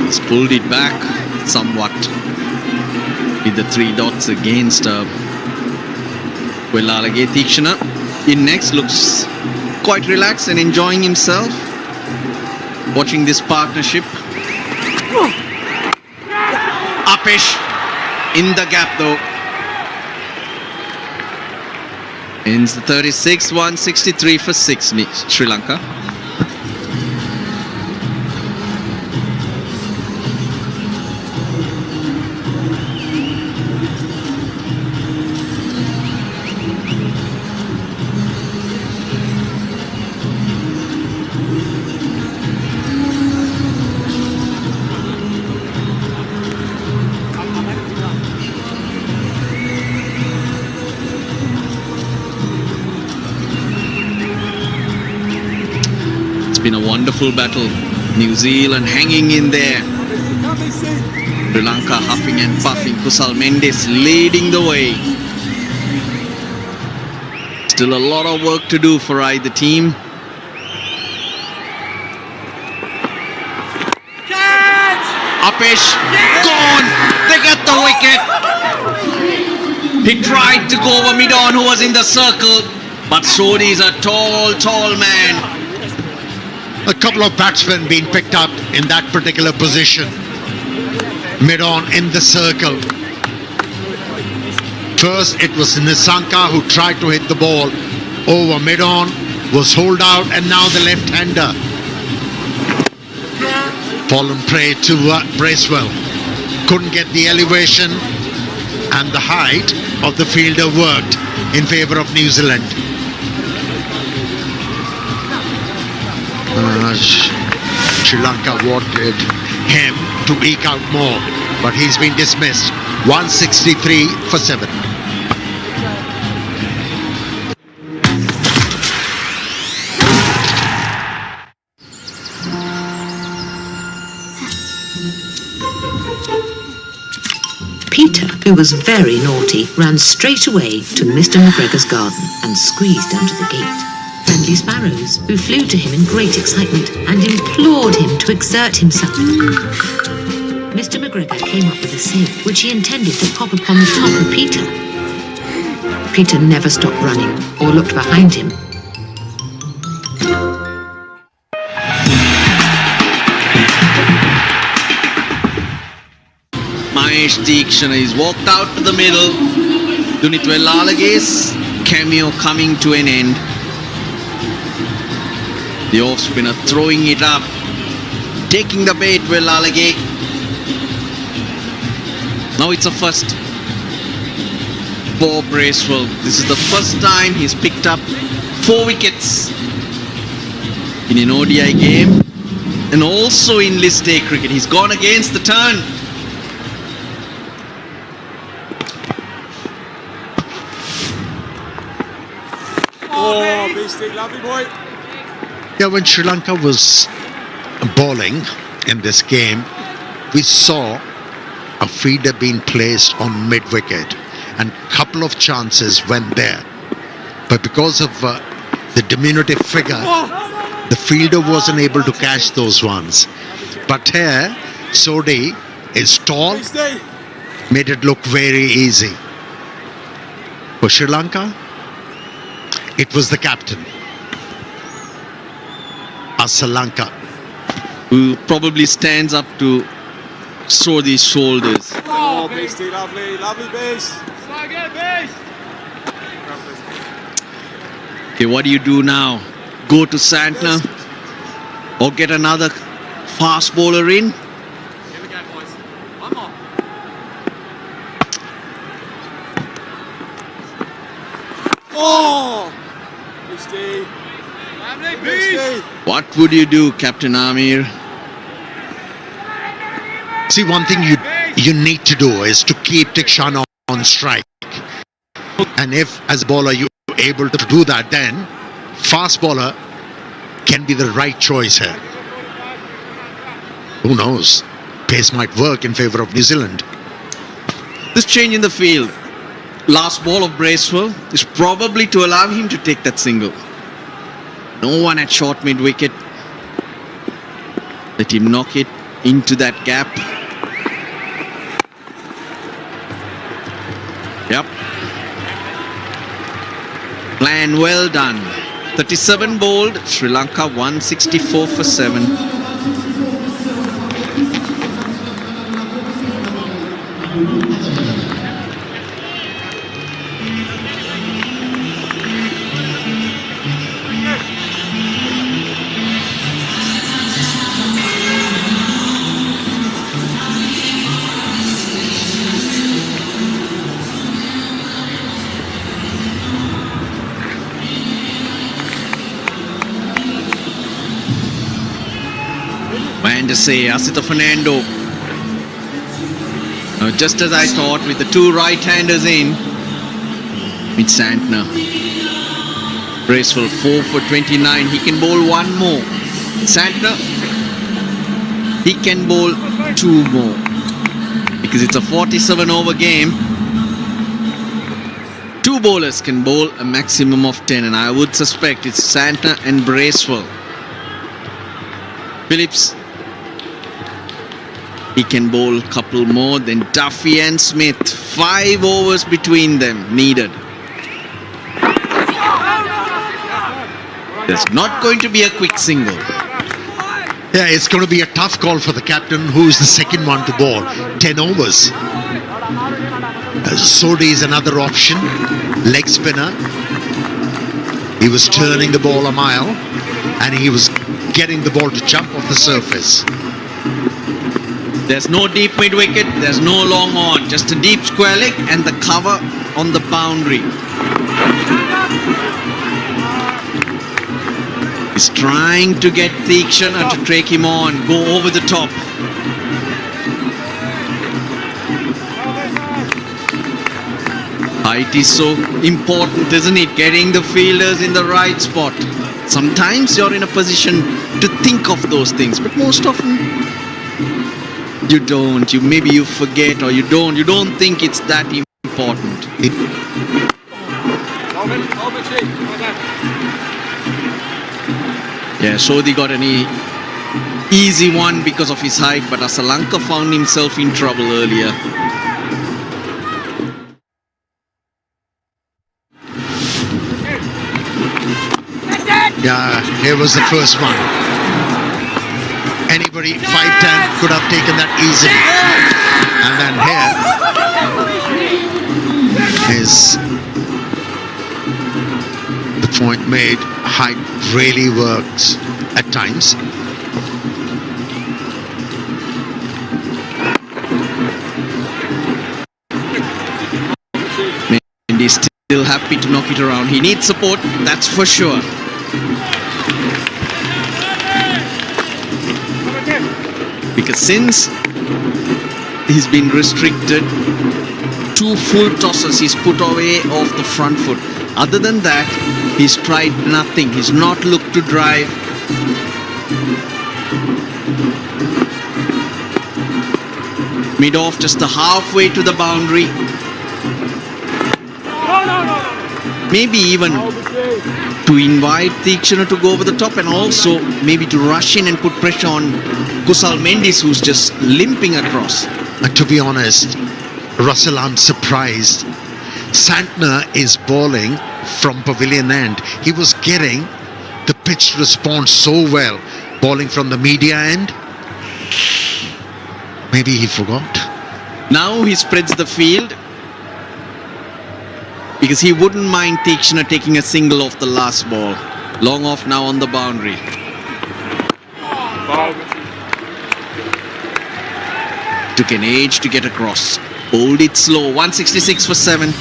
He's pulled it back somewhat with the 3 dots against Wellalage. Tikshana in next looks quite relaxed and enjoying himself watching this partnership. Apesh in the gap though. Ends the 36, 163 for 6 Sri Lanka. Been a wonderful battle. New Zealand hanging in there. Sri Lanka huffing and puffing. Kusal Mendes leading the way. Still a lot of work to do for either team. Apesh gone. They get the wicket. He tried to go over mid-on, who was in the circle, but Sodhi is a tall man. A couple of batsmen being picked up in that particular position. Mid-on in the circle. First it was Nisanka who tried to hit the ball over mid-on, was holed out, and now the left-hander. Fallen prey to Bracewell. Couldn't get the elevation and the height of the fielder worked in favour of New Zealand. Sri Lanka wanted him to eke out more, but he's been dismissed. 163 for 7. Peter, who was very naughty, ran straight away to Mr. McGregor's garden and squeezed under the gate. Friendly sparrows, who flew to him in great excitement and implored him to exert himself. Mr. McGregor came up with a sieve, which he intended to pop upon the top of Peter. Peter never stopped running or looked behind him. Mahesh Tikshana is walked out to the middle. Dunit Wellalage's cameo coming to an end. The off-spinner throwing it up, taking the bait. Wellalage. Now it's a first for Bracewell. This is the first time he's picked up 4 wickets in an ODI game and also in List A cricket. He's gone against the turn. Oh, beastie, lovely boy. Yeah, when Sri Lanka was bowling in this game, we saw a feeder being placed on mid-wicket and a couple of chances went there. But because of the diminutive figure, the fielder wasn't able to catch those ones. But here, Sodhi is tall, made it look very easy. For Sri Lanka, it was the captain, Asalanka, who probably stands up to Sodhi's shoulders. Oh, beastie, lovely beast. Okay, what do you do now? Go to Santner or get another fast bowler in? Here we go, boys. One more. Oh! Beastie. Lovely beast. What would you do, Captain Amir? See, one thing you need to do is to keep Tikshana on strike. And if, as a bowler, you able to do that, then fast bowler can be the right choice here. Who knows? Pace might work in favour of New Zealand. This change in the field, last ball of Bracewell, is probably to allow him to take that single. No one at short mid wicket. Let him knock it into that gap. Yep. Plan well done. 37 bowled, Sri Lanka 164 for 7. Say Asita Fernando. Just as I thought, with the two right-handers in, with Santner. Bracewell 4 for 29. He can bowl one more. Santner, he can bowl two more. Because it's a 47 over game. Two bowlers can bowl a maximum of 10, and I would suspect it's Santner and Bracewell. Phillips, he can bowl a couple more, then Duffy and Smith. 5 overs between them needed. There's not going to be a quick single. Yeah, it's going to be a tough call for the captain, who is the second one to bowl. 10 overs. Sodhi is another option. Leg spinner. He was turning the ball a mile, and he was getting the ball to jump off the surface. There's no deep mid-wicket, there's no long on, just a deep square leg and the cover on the boundary. He's trying to get Theekshana to take him on, go over the top. Height is so important, isn't it? Getting the fielders in the right spot. Sometimes you're in a position to think of those things, but most often you don't. Maybe you forget, or you don't think it's that important. Yeah, Sodhi got an easy one because of his height, but Sri Lanka found himself in trouble earlier. Yeah, here was the first one. Anybody 5'10" could have taken that easily. And then here is the point made. Height really works at times. And he's still happy to knock it around. He needs support, that's for sure. Because since he's been restricted, 2 full tosses he's put away off the front foot. Other than that, he's tried nothing. He's not looked to drive. Mid-off, just the halfway to the boundary. Maybe even to invite Theekshana to go over the top, and also maybe to rush in and put pressure on Kusal Mendis, who's just limping across. To be honest, Russell, I'm surprised. Santner is bowling from pavilion end. He was getting the pitch response so well, bowling from the media end. Maybe he forgot. Now he spreads the field, because he wouldn't mind Theekshana taking a single off the last ball. Long off now on the boundary. Took an age to get across. Bowled it slow. 166 for 7.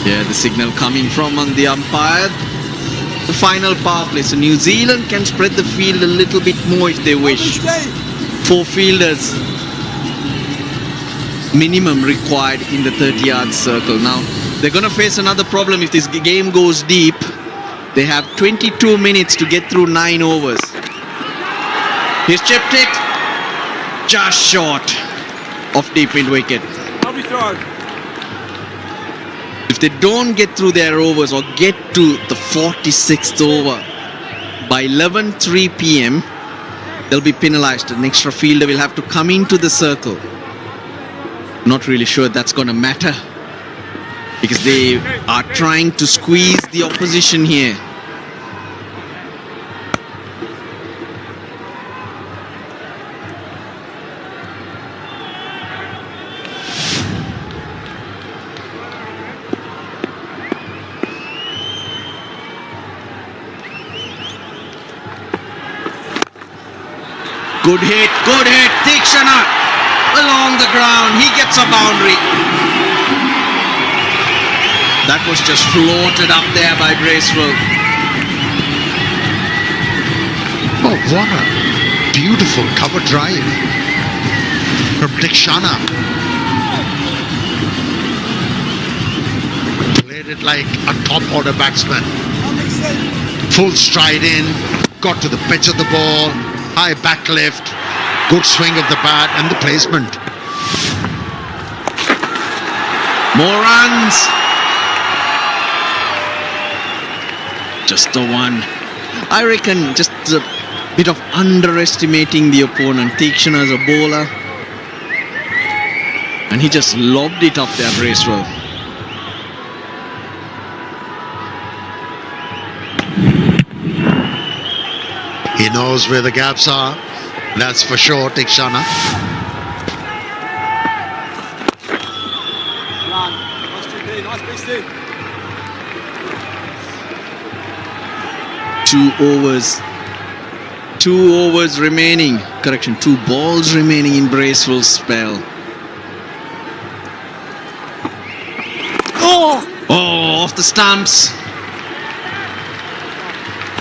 Yeah, the signal coming from on the umpire. The final power play. So New Zealand can spread the field a little bit more if they wish. 4 fielders minimum required in the 30-yard circle. Now, they're going to face another problem if this game goes deep. They have 22 minutes to get through 9 overs. He's chipped it. Just short of deep mid wicket. Lovely throw. If they don't get through their overs or get to the 46th over by 11:03 p.m., they'll be penalized. An extra fielder will have to come into the circle. Not really sure that's going to matter because they are trying to squeeze the opposition here. Good hit, Tikshana along the ground, he gets a boundary. That was just floated up there by Bracewell. Oh, what a beautiful cover drive from Tikshana. Played it like a top order batsman. Full stride in, got to the pitch of the ball. High back lift, good swing of the bat and the placement. More runs. Just the one. I reckon just a bit of underestimating the opponent. Tikshana as a bowler. And he just lobbed it up there, Bracewell. He knows where the gaps are. That's for sure, Tikshana. Nice beastie. 2 overs remaining. Correction, 2 balls remaining in Bracewell's spell. Oh, off the stumps.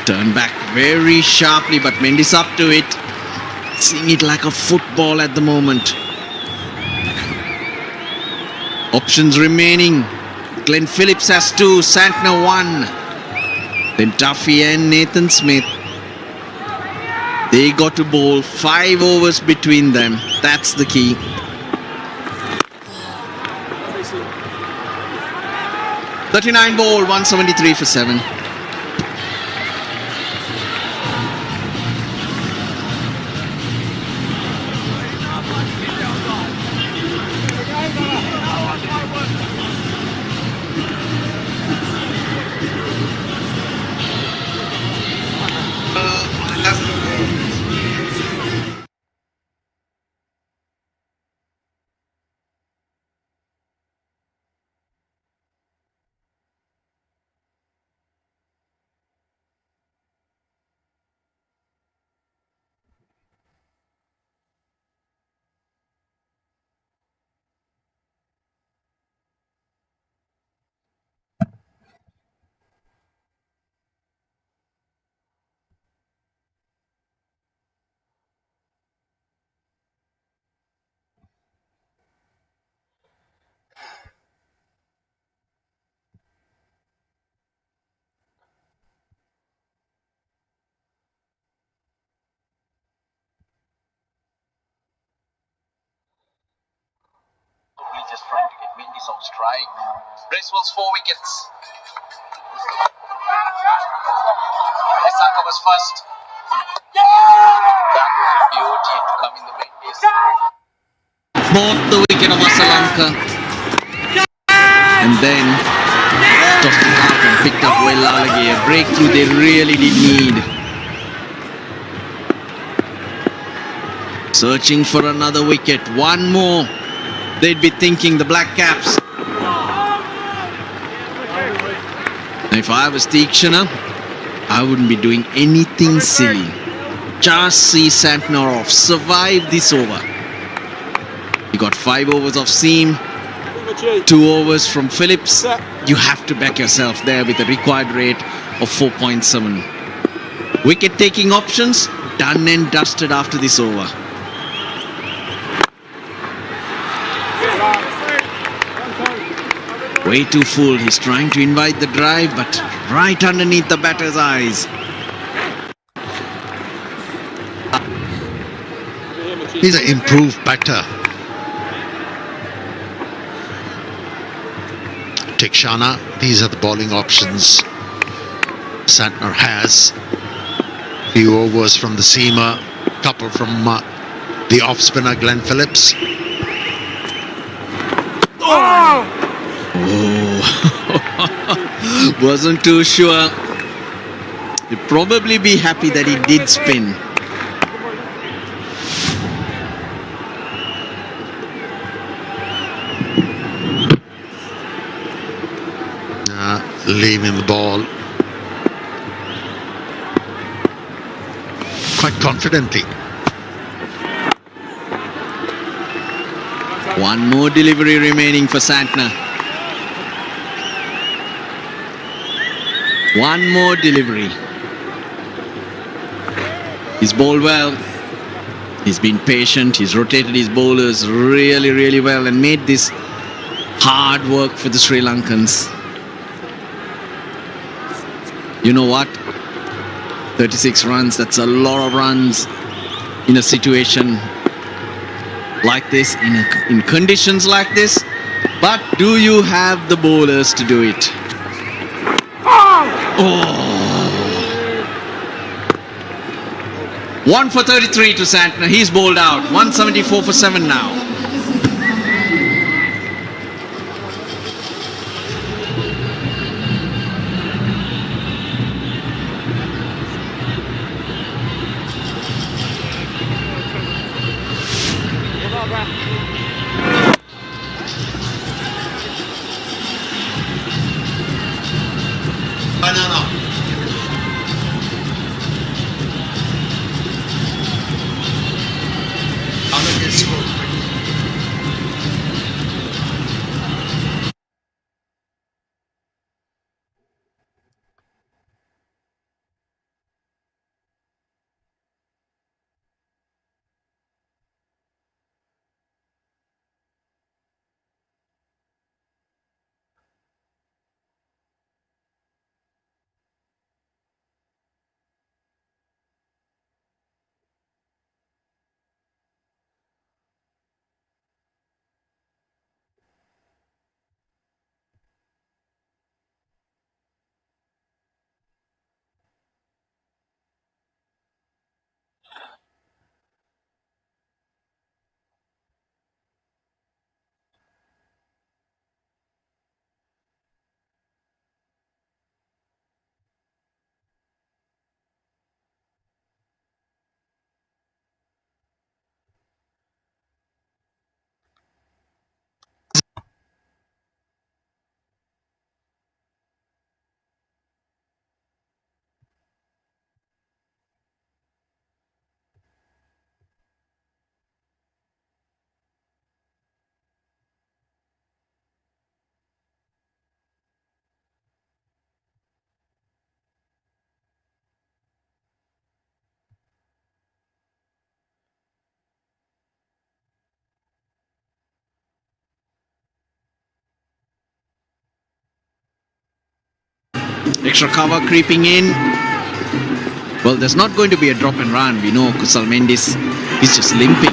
Turn back very sharply, but Mendy's up to it. Seeing it like a football at the moment. Options remaining. Glenn Phillips has 2, Santner 1. Then Duffy and Nathan Smith. They got to bowl 5 overs between them. That's the key. .39 ball, 173 for 7. Just trying to get Mendy's off strike. Bracewell's 4 wickets. Srilanka was first. That was a beauty to come in the Mendy's. Fourth the wicket of Srilanka. And then tossed it up and picked up Wellalage. A breakthrough they really did need. Searching for another wicket. One more. They'd be thinking the Black Caps. If I was Tikshana, I wouldn't be doing anything silly. Just see Santner off. Survive this over. He got 5 overs of seam. 2 overs from Phillips. You have to back yourself there with a required rate of 4.7. Wicket taking options done and dusted after this over. Way too full. He's trying to invite the drive, but right underneath the batter's eyes. He's an improved batter. Tikshana, these are the bowling options Santner has. Few overs from the seamer, couple from the off-spinner Glenn Phillips. Oh! Wasn't too sure. He'd probably be happy that he did spin. Leaving the ball quite confidently. One more delivery remaining for Santner. One more delivery. He's bowled well. He's been patient. He's rotated his bowlers really, really well and made this hard work for the Sri Lankans. You know what? 36 runs, that's a lot of runs in a situation like this, in conditions like this. But do you have the bowlers to do it? Oh! 1 for 33 to Santner. He's bowled out. 174 for 7 now. Extra cover creeping in. Well, there's not going to be a drop and run. We know Kusal Mendis is just limping.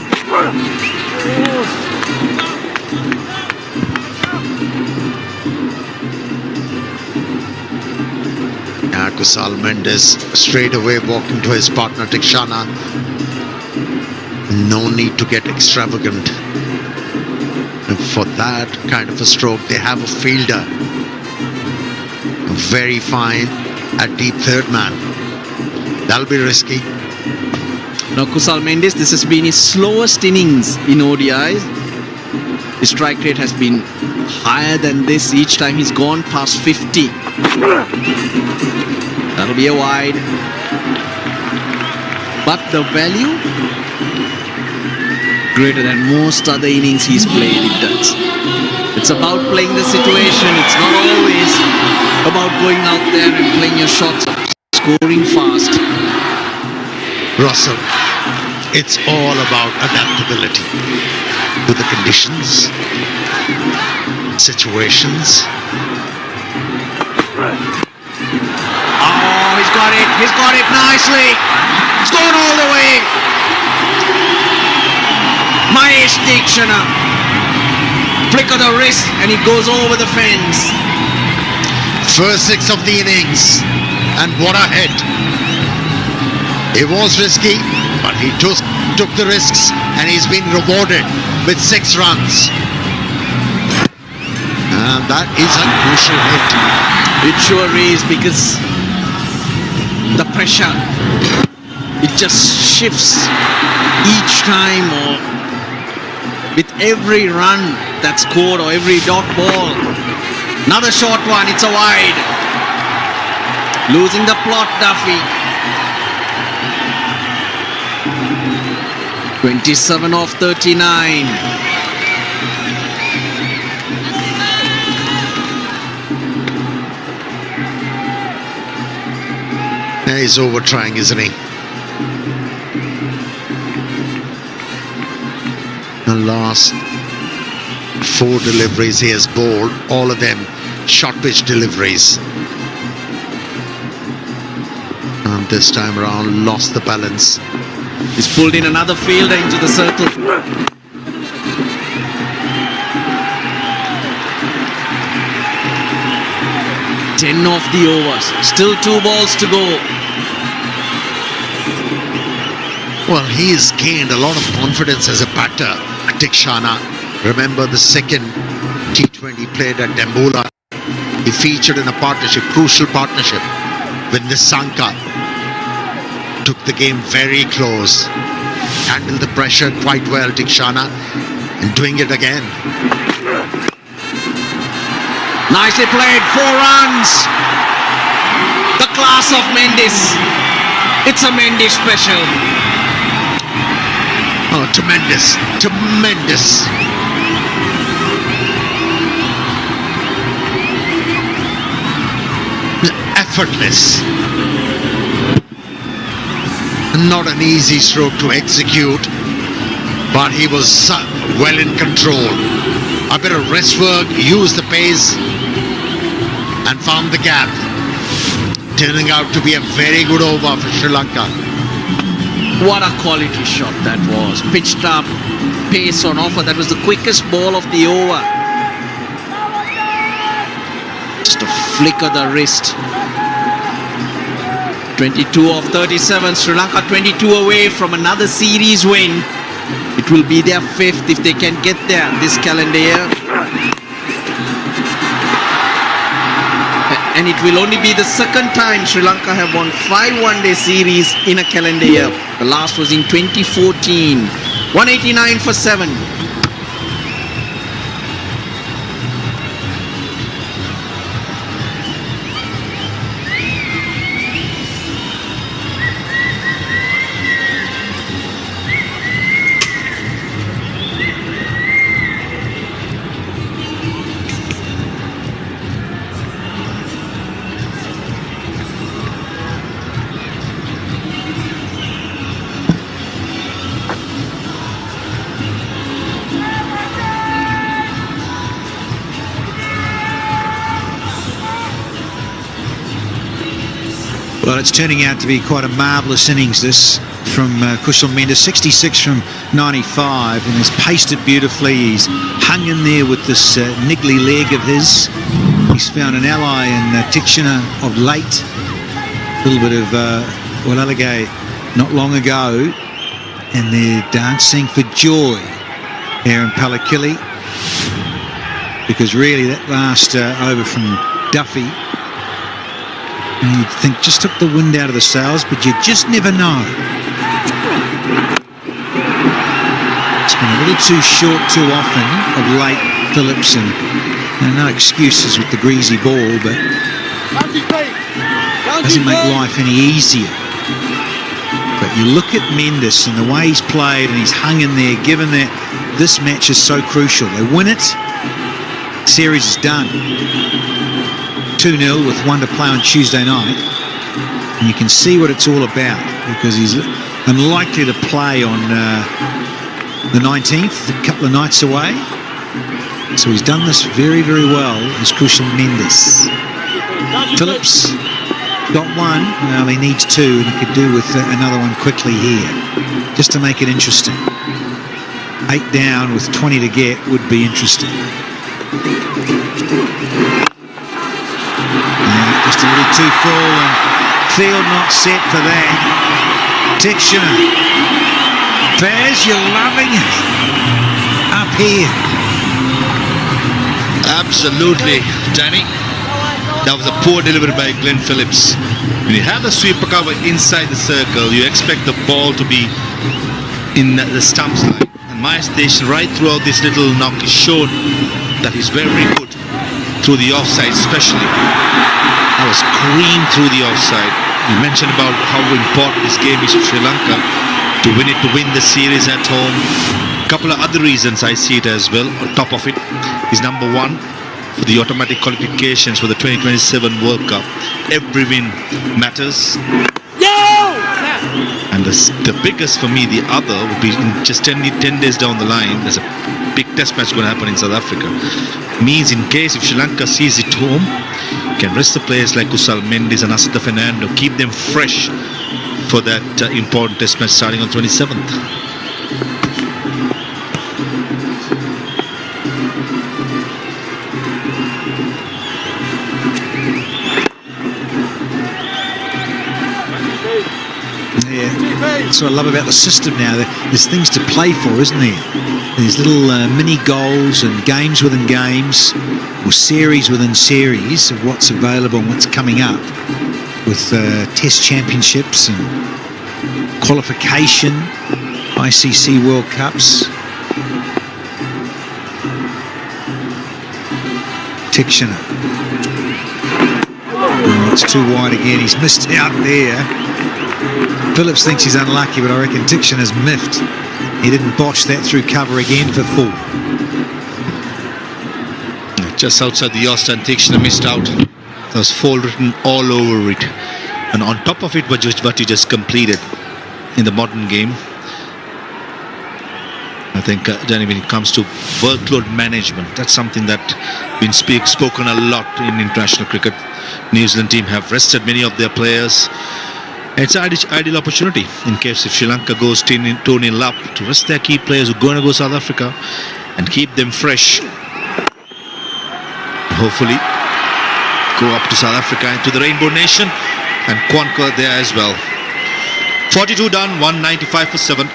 Kusal Mendes straight away walking to his partner Tikshana. No need to get extravagant. And for that kind of a stroke, they have a fielder. Very fine at deep third man. That'll be risky. Now Kusal Mendis, this has been his slowest innings in ODIs. His strike rate has been higher than this each time he's gone past 50. That'll be a wide. But the value, greater than most other innings he's played, it does. It's about playing the situation. It's not always about going out there and playing your shots up, scoring fast. Russell, it's all about adaptability to the conditions, situations. Oh, he's got it. He's got it nicely. It's gone all the way. Mahesh Dikshana. Flick of the wrist and he goes over the fence. First 6 of the innings, and what a hit. It was risky, but he took the risks, and he's been rewarded with 6 runs. And that is a crucial hit. It sure is, because the pressure, it just shifts each time, or with every run that's scored or every dot ball. Another short one, it's a wide. Losing the plot, Duffy. 27 off 39. Yeah, he's over trying, isn't he? The last 4 deliveries he has bowled, all of them short pitch deliveries. And this time around lost the balance. He's pulled in another fielder into the circle. Ten off the overs. Still 2 balls to go. Well, he's gained a lot of confidence as a batter, Dikshana. Remember the second T20 played at Dambulla. He featured in a partnership, crucial partnership with Nissanka. Took the game very close. Handled the pressure quite well, Dikshana. And doing it again. Nicely played, 4 runs. The class of Mendes. It's a Mendes special. Oh, tremendous, tremendous. Effortless. Not an easy stroke to execute, but he was well in control. A bit of wrist work, used the pace, and found the gap. Turning out to be a very good over for Sri Lanka. What a quality shot that was. Pitched up, pace on offer. That was the quickest ball of the over. Just a flick of the wrist. 22 of 37. Sri Lanka 22 away from another series win. It will be their 5th if they can get there this calendar year. And it will only be the 2nd time Sri Lanka have won 5 one-day series in a calendar year. The last was in 2014. 189 for 7. Well, it's turning out to be quite a marvellous innings, this, from Kushal Mendes. 66 from 95, and he's paced it beautifully. He's hung in there with this niggly leg of his. He's found an ally in Dikshana of late. A little bit of Walalagay not long ago, and they're dancing for joy here in Palakili, because really that last over from Duffy, and you'd think just took the wind out of the sails, but you just never know. It's been a little too short too often of late, Phillips, and no excuses with the greasy ball, but doesn't make life any easier. But you look at Mendes and the way he's played, and he's hung in there, given that this match is so crucial. They win it, Series is done. 2-0 with 1 to play on Tuesday night. And you can see what it's all about because he's unlikely to play on the 19th, a couple of nights away. So he's done this very, very well, as Crucial Mendes. Phillips got 1. Well, he needs 2, and he could do with another one quickly here, just to make it interesting. 8 down with 20 to get would be interesting. Just a little too full, and field not set for that. Tixiner. Faz, you're loving it. Up here. Absolutely, Danny. That was a poor delivery by Glenn Phillips. When you have the sweeper cover inside the circle, you expect the ball to be in the stumps line. And Myers Station right throughout this little knock is shown that he's very good through the offside, especially. That was cream through the offside. You mentioned about how important this game is for Sri Lanka to win it, to win the series at home. A couple of other reasons I see it as well. On top of it is number 1. For the automatic qualifications for the 2027 World Cup. Every win matters. And the biggest for me, the other, would be in just 10 days down the line, there's a big test match going to happen in South Africa. Means in case if Sri Lanka sees it home, you can rest the players like Kusal Mendes and Asita Fernando, keep them fresh for that important test match starting on 27th. That's what I love about the system now. There's things to play for, isn't there? There's little mini goals and games within games, or series within series of what's available and what's coming up with Test Championships and qualification, ICC World Cups. Tixiner. Oh, it's too wide again. He's missed out there. Phillips thinks he's unlucky, but I reckon Tixner's miffed. He didn't botch that through cover again for full. Just outside the Yost, and Tixiner missed out. There was fall written all over it. And on top of it was just what you just completed in the modern game. I think, Danny, when it comes to workload management, that's something that been spoken a lot in international cricket. New Zealand team have rested many of their players. It's an ideal opportunity in case if Sri Lanka goes 2-0 up to rest their key players who are going to go South Africa and keep them fresh. Hopefully go up to South Africa and to the Rainbow Nation and conquer there as well. 42 done, 195 for 7.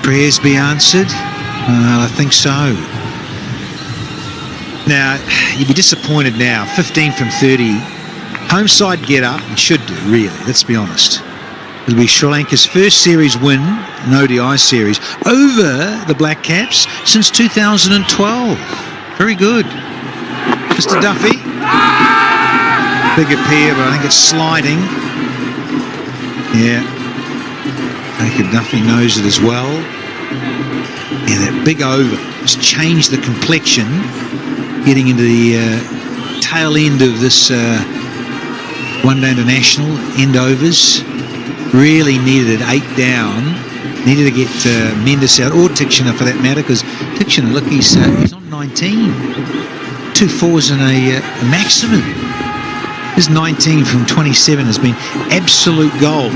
Prayers be answered? Well, I think so. Now, you'd be disappointed now. 15 from 30. Home side get up, and should do, really, let's be honest. It'll be Sri Lanka's first series win, an ODI series, over the Black Caps since 2012. Very good. Mr. Duffy. Big appear, but I think it's sliding. Yeah. I think Duffy knows it as well. Yeah, that big over has changed the complexion, getting into the tail end of this one-day international, end overs. Really needed it 8 down. Needed to get Mendes out, or Tixiner for that matter, because Tixiner, look, he's on 19. 2 fours and a maximum. His 19 from 27 has been absolute gold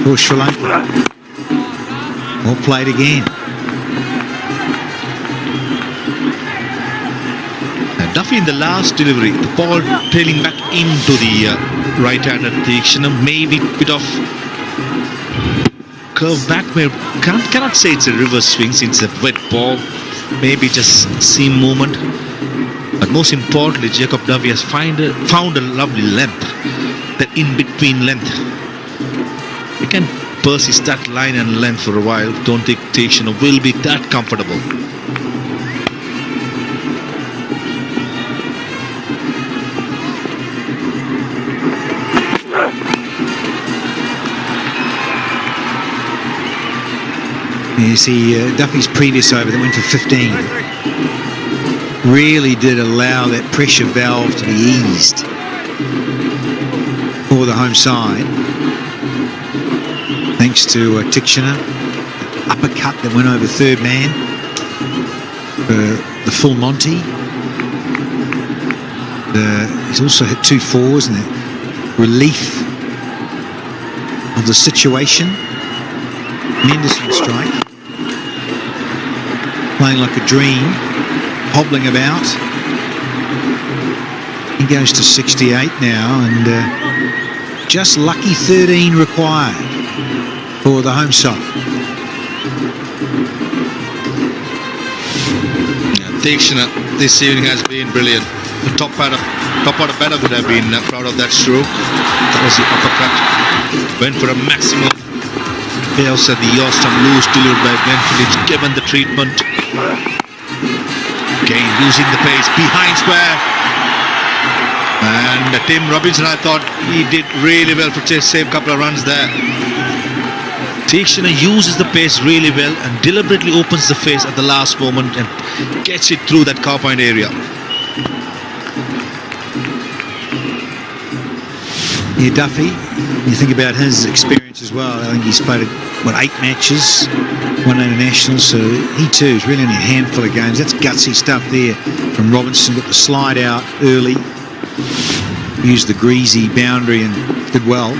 for Sri Lanka. Well played again. Now Duffy Duffy in the last delivery, the ball trailing back into the right-handed Tikshana, maybe bit of curve back where cannot say it's a reverse swing since it's a wet ball, maybe just seam movement. But most importantly, Jacob Duffy has found a lovely length, that in-between length. You can persist that line and length for a while. Don't think Tikshana will be that comfortable. You see Duffy's previous over that went for 15 really did allow that pressure valve to be eased for the home side, thanks to Tikshana, uppercut that went over third man for the full Monty. He's also hit 2 4s and the relief of the situation. Mendelsohn strike, playing like a dream, hobbling about. He goes to 68 now, and just lucky 13 required for the home side. Tikshana this evening has been brilliant. The top order batter would have been proud of that stroke. That was the uppercut. Went for a maximum. Fails at the Yostam loose, delivered by Glenn Phillips, given the treatment. Again losing the pace behind square. And Tim Robinson, I thought he did really well for save a couple of runs there. Tikshana uses the pace really well and deliberately opens the face at the last moment and gets it through that cow point area. Yeah, Duffy, you think about his experience as well. I think he's played, 8 matches, 1 international, so he too is really only a handful of games. That's gutsy stuff there from Robinson. Got the slide out early, used the greasy boundary and did well.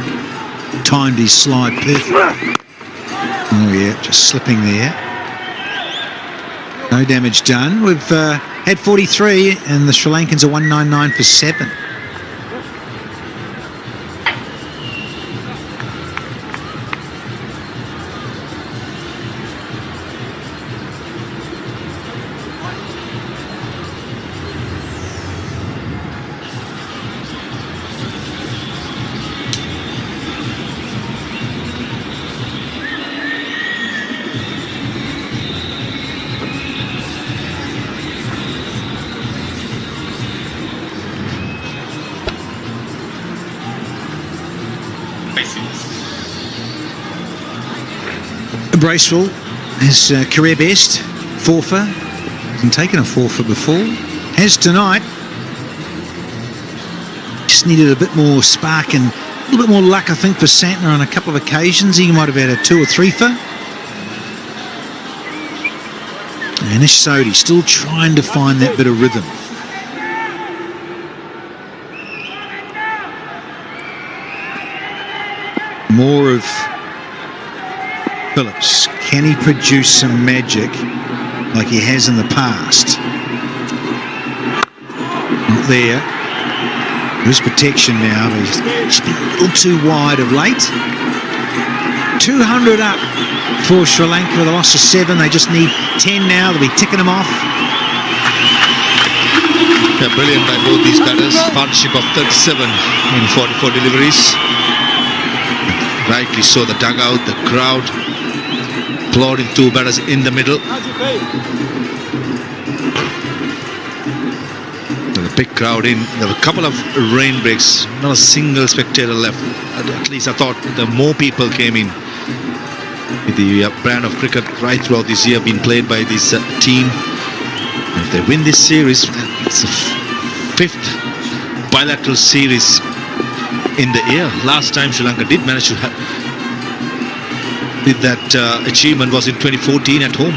Timed his slide perfectly. Oh yeah, just slipping there. No damage done. We've had 43 and the Sri Lankans are 199 for 7. Bracewell, his career best, 4-fer. Hasn't taken a 4-fer before. Has tonight. Just needed a bit more spark and a little bit more luck, I think, for Santner on a couple of occasions. He might have had a 2 or 3-fer. And Ish Sodhi still trying to find that bit of rhythm. More of Phillips. Can he produce some magic like he has in the past? Not there. There's protection now, but he's been a little too wide of late. 200 up for Sri Lanka with a loss of 7. They just need 10 now. They'll be ticking them off. Yeah, brilliant by both these batters. Partnership of 37 in 44 deliveries. Rightly so, the dugout, the crowd applauding 2 batters in the middle. With a big crowd in. There were a couple of rain breaks, not a single spectator left. At least I thought the more people came in. With the brand of cricket right throughout this year being played by this team. If they win this series, it's the 5th bilateral series in the year. Last time Sri Lanka did manage to with that achievement was in 2014 at home.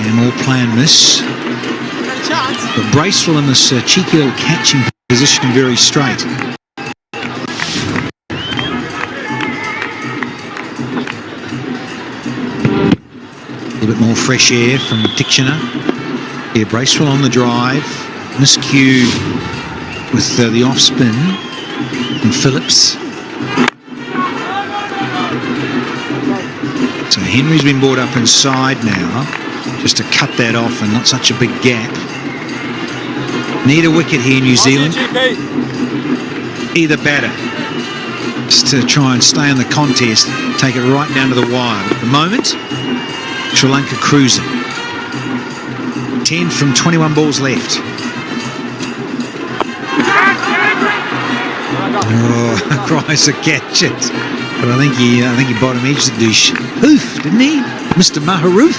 And more plan miss. But Bracewell in this cheeky little catching position, very straight. A little little bit more fresh air from Tixiner. Yeah, Bracewell on the drive. Miscue with the off spin from Phillips. So Henry's been brought up inside now, just to cut that off and not such a big gap. Need a wicket here, New Zealand. Either batter, just to try and stay in the contest, take it right down to the wire. At the moment, Sri Lanka cruising. 10 from 21 balls left. Oh, cries to catch it. But I think he bottom edged the douche. Hoof, didn't he? Mr. Maharoof.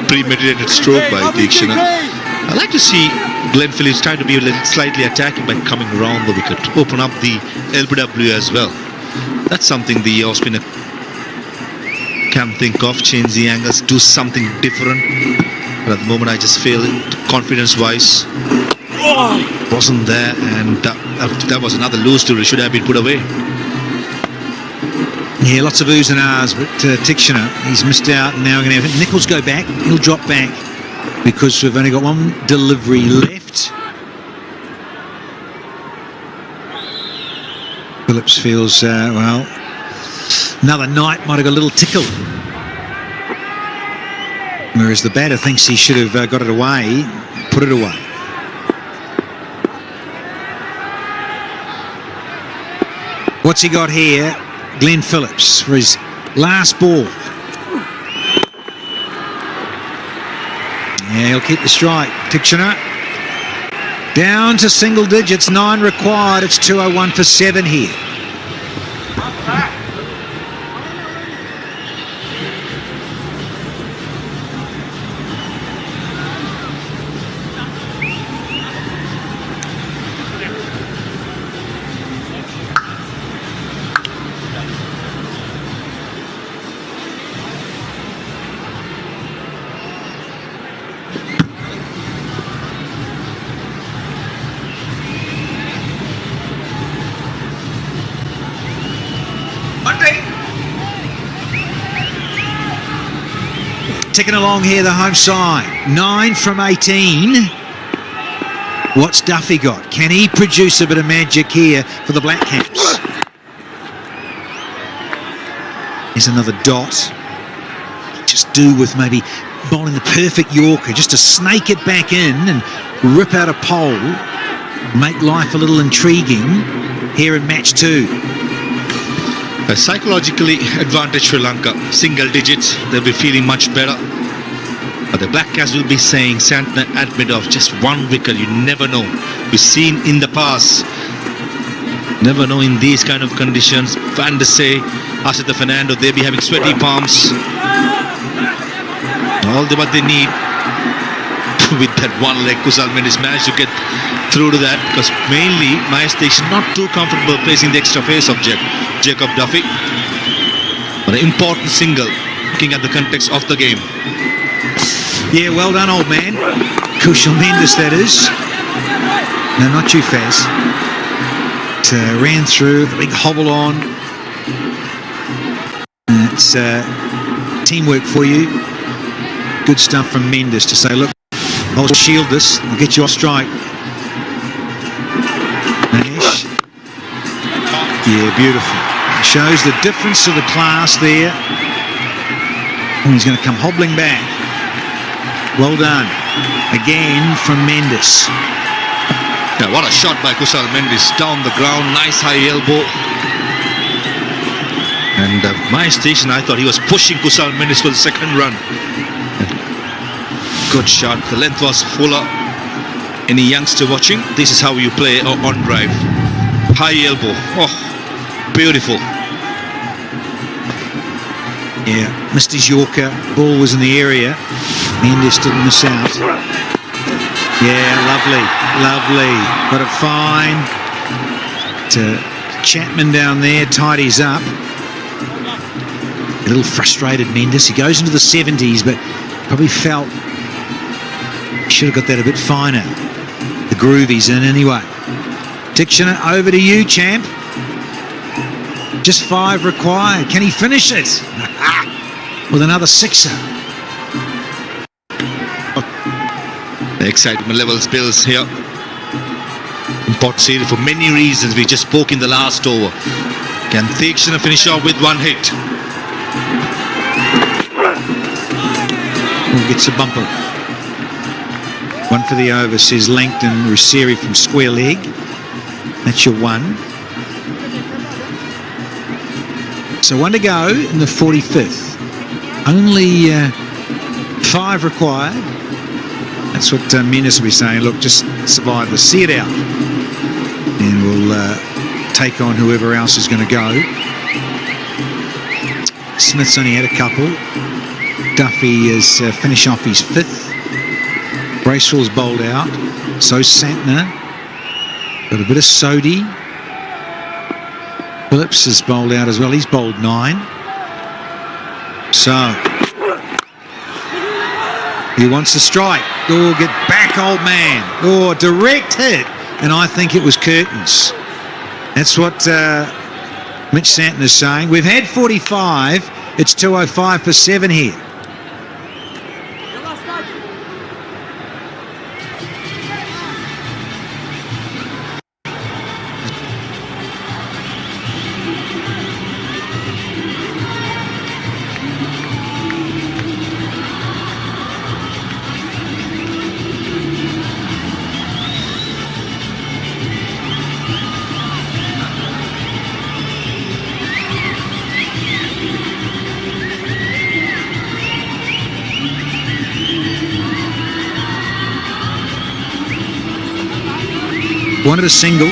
Premeditated stroke by Tixiner. I like to see Glenn Phillips trying to be a little slightly attacking by coming around the wicket, open up the LBW as well. That's something the off spinner can think of, change the angles, do something different. But at the moment I just feel it, confidence-wise, wasn't there, and that was another loose tool. It should have been put away. Yeah, lots of oohs and ahs, but Tixiner, he's missed out, and now we're going to have Nichols go back. He'll drop back because we've only got one delivery left. Phillips feels, well, another night might have got a little tickle. Whereas the batter thinks he should have got it away, put it away. What's he got here? Glenn Phillips for his last ball. Yeah, he'll keep the strike. Tixiner down to single digits, 9 required. It's 201 for 7 here. Ticking along here, the home side. 9 from 18. What's Duffy got? Can he produce a bit of magic here for the Black Caps? Here's another dot. Just do with maybe bowling the perfect Yorker, just to snake it back in and rip out a pole. Make life a little intriguing here in match 2. Psychologically advantage Sri Lanka, single digits, they'll be feeling much better. But the Black Caps will be saying Santner admit of just 1 wicket, you never know. We've seen in the past, never know in these kind of conditions. Van der Say, Asita Fernando, they'll be having sweaty palms. All what they need with that one leg, Kusal Mendes managed to get through to that, because mainly Majestic not too comfortable placing the extra face of Jacob Duffy. But an important single, looking at the context of the game. Yeah, well done, old man. Kusal Mendes, that is. No, not you, Faz. Ran through, the big hobble on. And it's teamwork for you. Good stuff from Mendes to say, look, I'll shield this, I'll get you off strike. Nash. Yeah, beautiful. Shows the difference of the class there. Oh, he's going to come hobbling back. Well done. Again from Mendes. Yeah, what a shot by Kusal Mendes. Down the ground, nice high elbow. And my station, I thought he was pushing Kusal Mendes for the second run. Good shot. The length was fuller. Any youngster watching, this is how you play on drive. High elbow. Oh, beautiful. Yeah, missed his Yorker. Ball was in the area. Mendes didn't miss out. Yeah, lovely, lovely. Got it fine. To Chapman down there, tidies up. A little frustrated Mendes. He goes into the 70s, but probably felt should have got that a bit finer. The groove he's in anyway. Tixiner, over to you, champ. Just 5 required. Can he finish it? with another sixer. The excitement levels builds here in Port Series for many reasons. We just spoke in the last over. Can Thakshana finish off with one hit? Who gets a bumper? One for the over, says Langton Rusiri from square leg. That's your one. So one to go in the 45th. Only 5 required. That's what Menace will be saying. Look, just survive the see it out. And we'll take on whoever else is going to go. Smith's only had a couple. Duffy is finish off his 5th. Bracewell's bowled out. So Santner. Got a bit of Sodhi. Phillips is bowled out as well. He's bowled 9. So he wants to strike. Oh, get back, old man. Oh, direct hit. And I think it was curtains. That's what Mitch Santner is saying. We've had 45. It's 205 for 7 here. Wanted a single.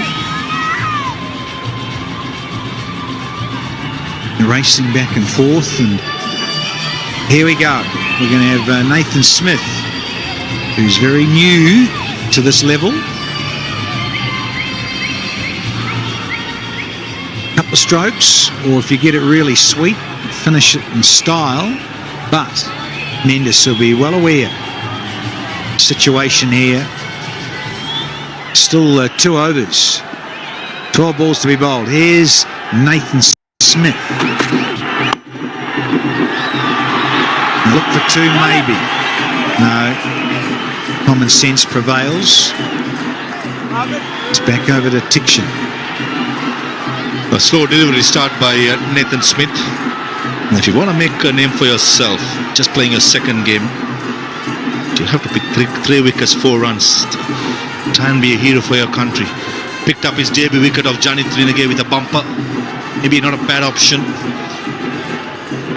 Racing back and forth, and here we go. We're going to have Nathan Smith, who's very new to this level. Couple of strokes, or if you get it really sweet, finish it in style. But Mendes will be well aware. Situation here. Still 2 overs. 12 balls to be bowled. Here's Nathan Smith. Look for 2 maybe. No. Common sense prevails. It's back over to Tikshan. A slow delivery start by Nathan Smith. And if you want to make a name for yourself, just playing your second game, you have to pick 3 wickets, 4 runs. Try and be a hero for your country. Picked up his debut wicket of Janit Trinagay with a bumper. Maybe not a bad option.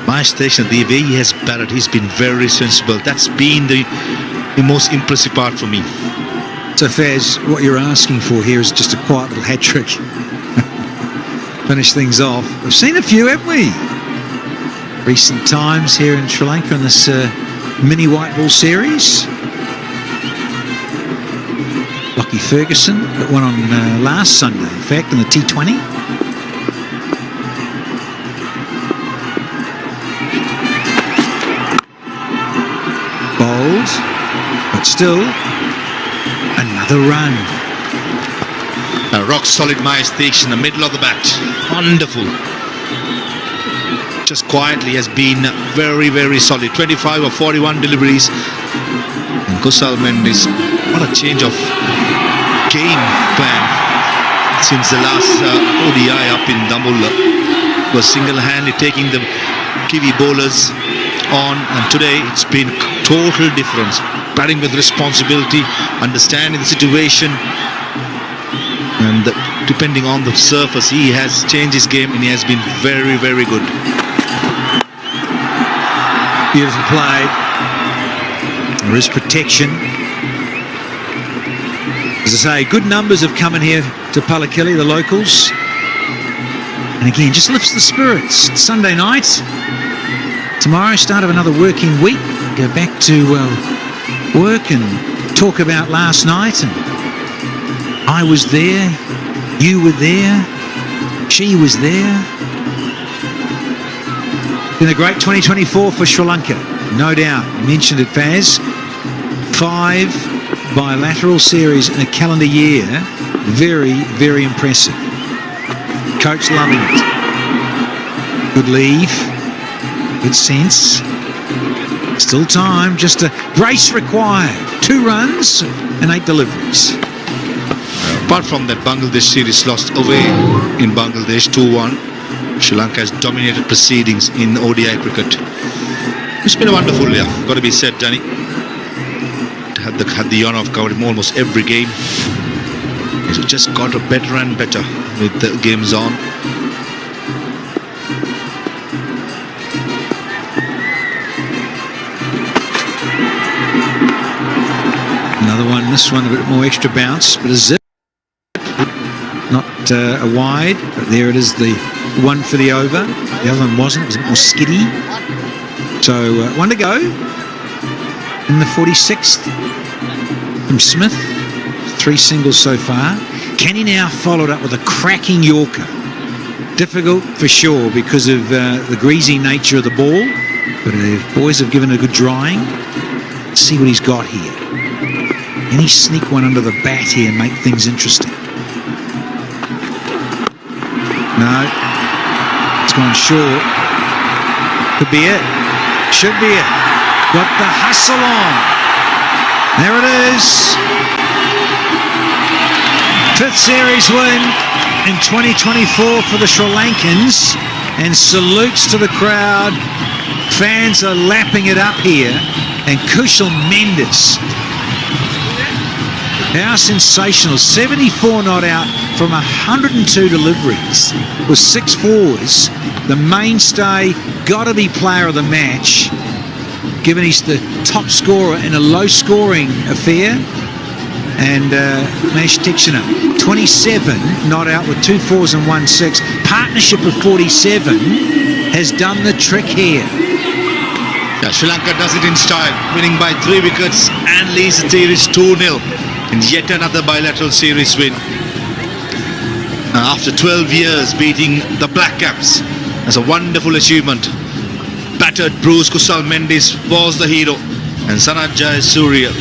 My station, the way he has batted, he's been very sensible. That's been the most impressive part for me. So Faz, what you're asking for here is just a quiet little hat trick. Finish things off. We've seen a few, haven't we? Recent times here in Sri Lanka in this mini white ball series. Lockie Ferguson that won on last Sunday, in fact, in the T20. Bold, but still another run. A rock solid Myers Thakshana in the middle of the bat. Wonderful. Just quietly has been very, very solid. 25 or 41 deliveries. And Kusal Mendes, what a change of game plan since the last ODI up in Dambulla. Was single-handedly taking the Kiwi bowlers on, and today it's been total difference. Batting with responsibility, understanding the situation, and depending on the surface, he has changed his game and he has been very, very good. Beautiful play. There is protection. As I say, good numbers have come in here to Palakili, the locals. And again, just lifts the spirits. It's Sunday night. Tomorrow, start of another working week. Go back to work and talk about last night. And I was there. You were there. She was there. Been a great 2024 for Sri Lanka. No doubt. You mentioned it, Faz. 5 bilateral series in a calendar year. Very, very impressive. Coach loving it. Good leave. Good sense. Still time, just a brace required. 2 runs and 8 deliveries. Apart from that, Bangladesh series lost away in Bangladesh 2-1. Sri Lanka has dominated proceedings in ODI cricket. It's been wonderful, yeah. Got to be said, Danny. Had the honor of covering almost every game. It's just got better and better with the games on. Another one, this one a bit more extra bounce, but a zip. Not a wide, but there it is, the one for the over. The other one wasn't, it was a bit more skiddy. So 1 to go in the 46th from Smith. 3 singles so far. Can he now follow it up with a cracking Yorker? Difficult for sure because of the greasy nature of the ball, but the boys have given it a good drying. Let's see what he's got here. Can he sneak one under the bat here and make things interesting? No. It's gone short. Could be it. Should be it. Got the hustle on. There it is. 5th series win in 2024 for the Sri Lankans. And salutes to the crowd. Fans are lapping it up here. And Kushal Mendes. How sensational. 74 not out from 102 deliveries with 6 fours. The mainstay, got to be player of the match, given he's the top scorer in a low-scoring affair. And Mash Tikshana, 27 not out with 2 fours and 1 6. Partnership of 47 has done the trick here. Yeah, Sri Lanka does it in style, winning by 3 wickets and leads the series 2-0 in yet another bilateral series win. After 12 years beating the Black Caps, that's a wonderful achievement. Battered Bruce Kusal Mendes was the hero, and Sanat Jayasuriya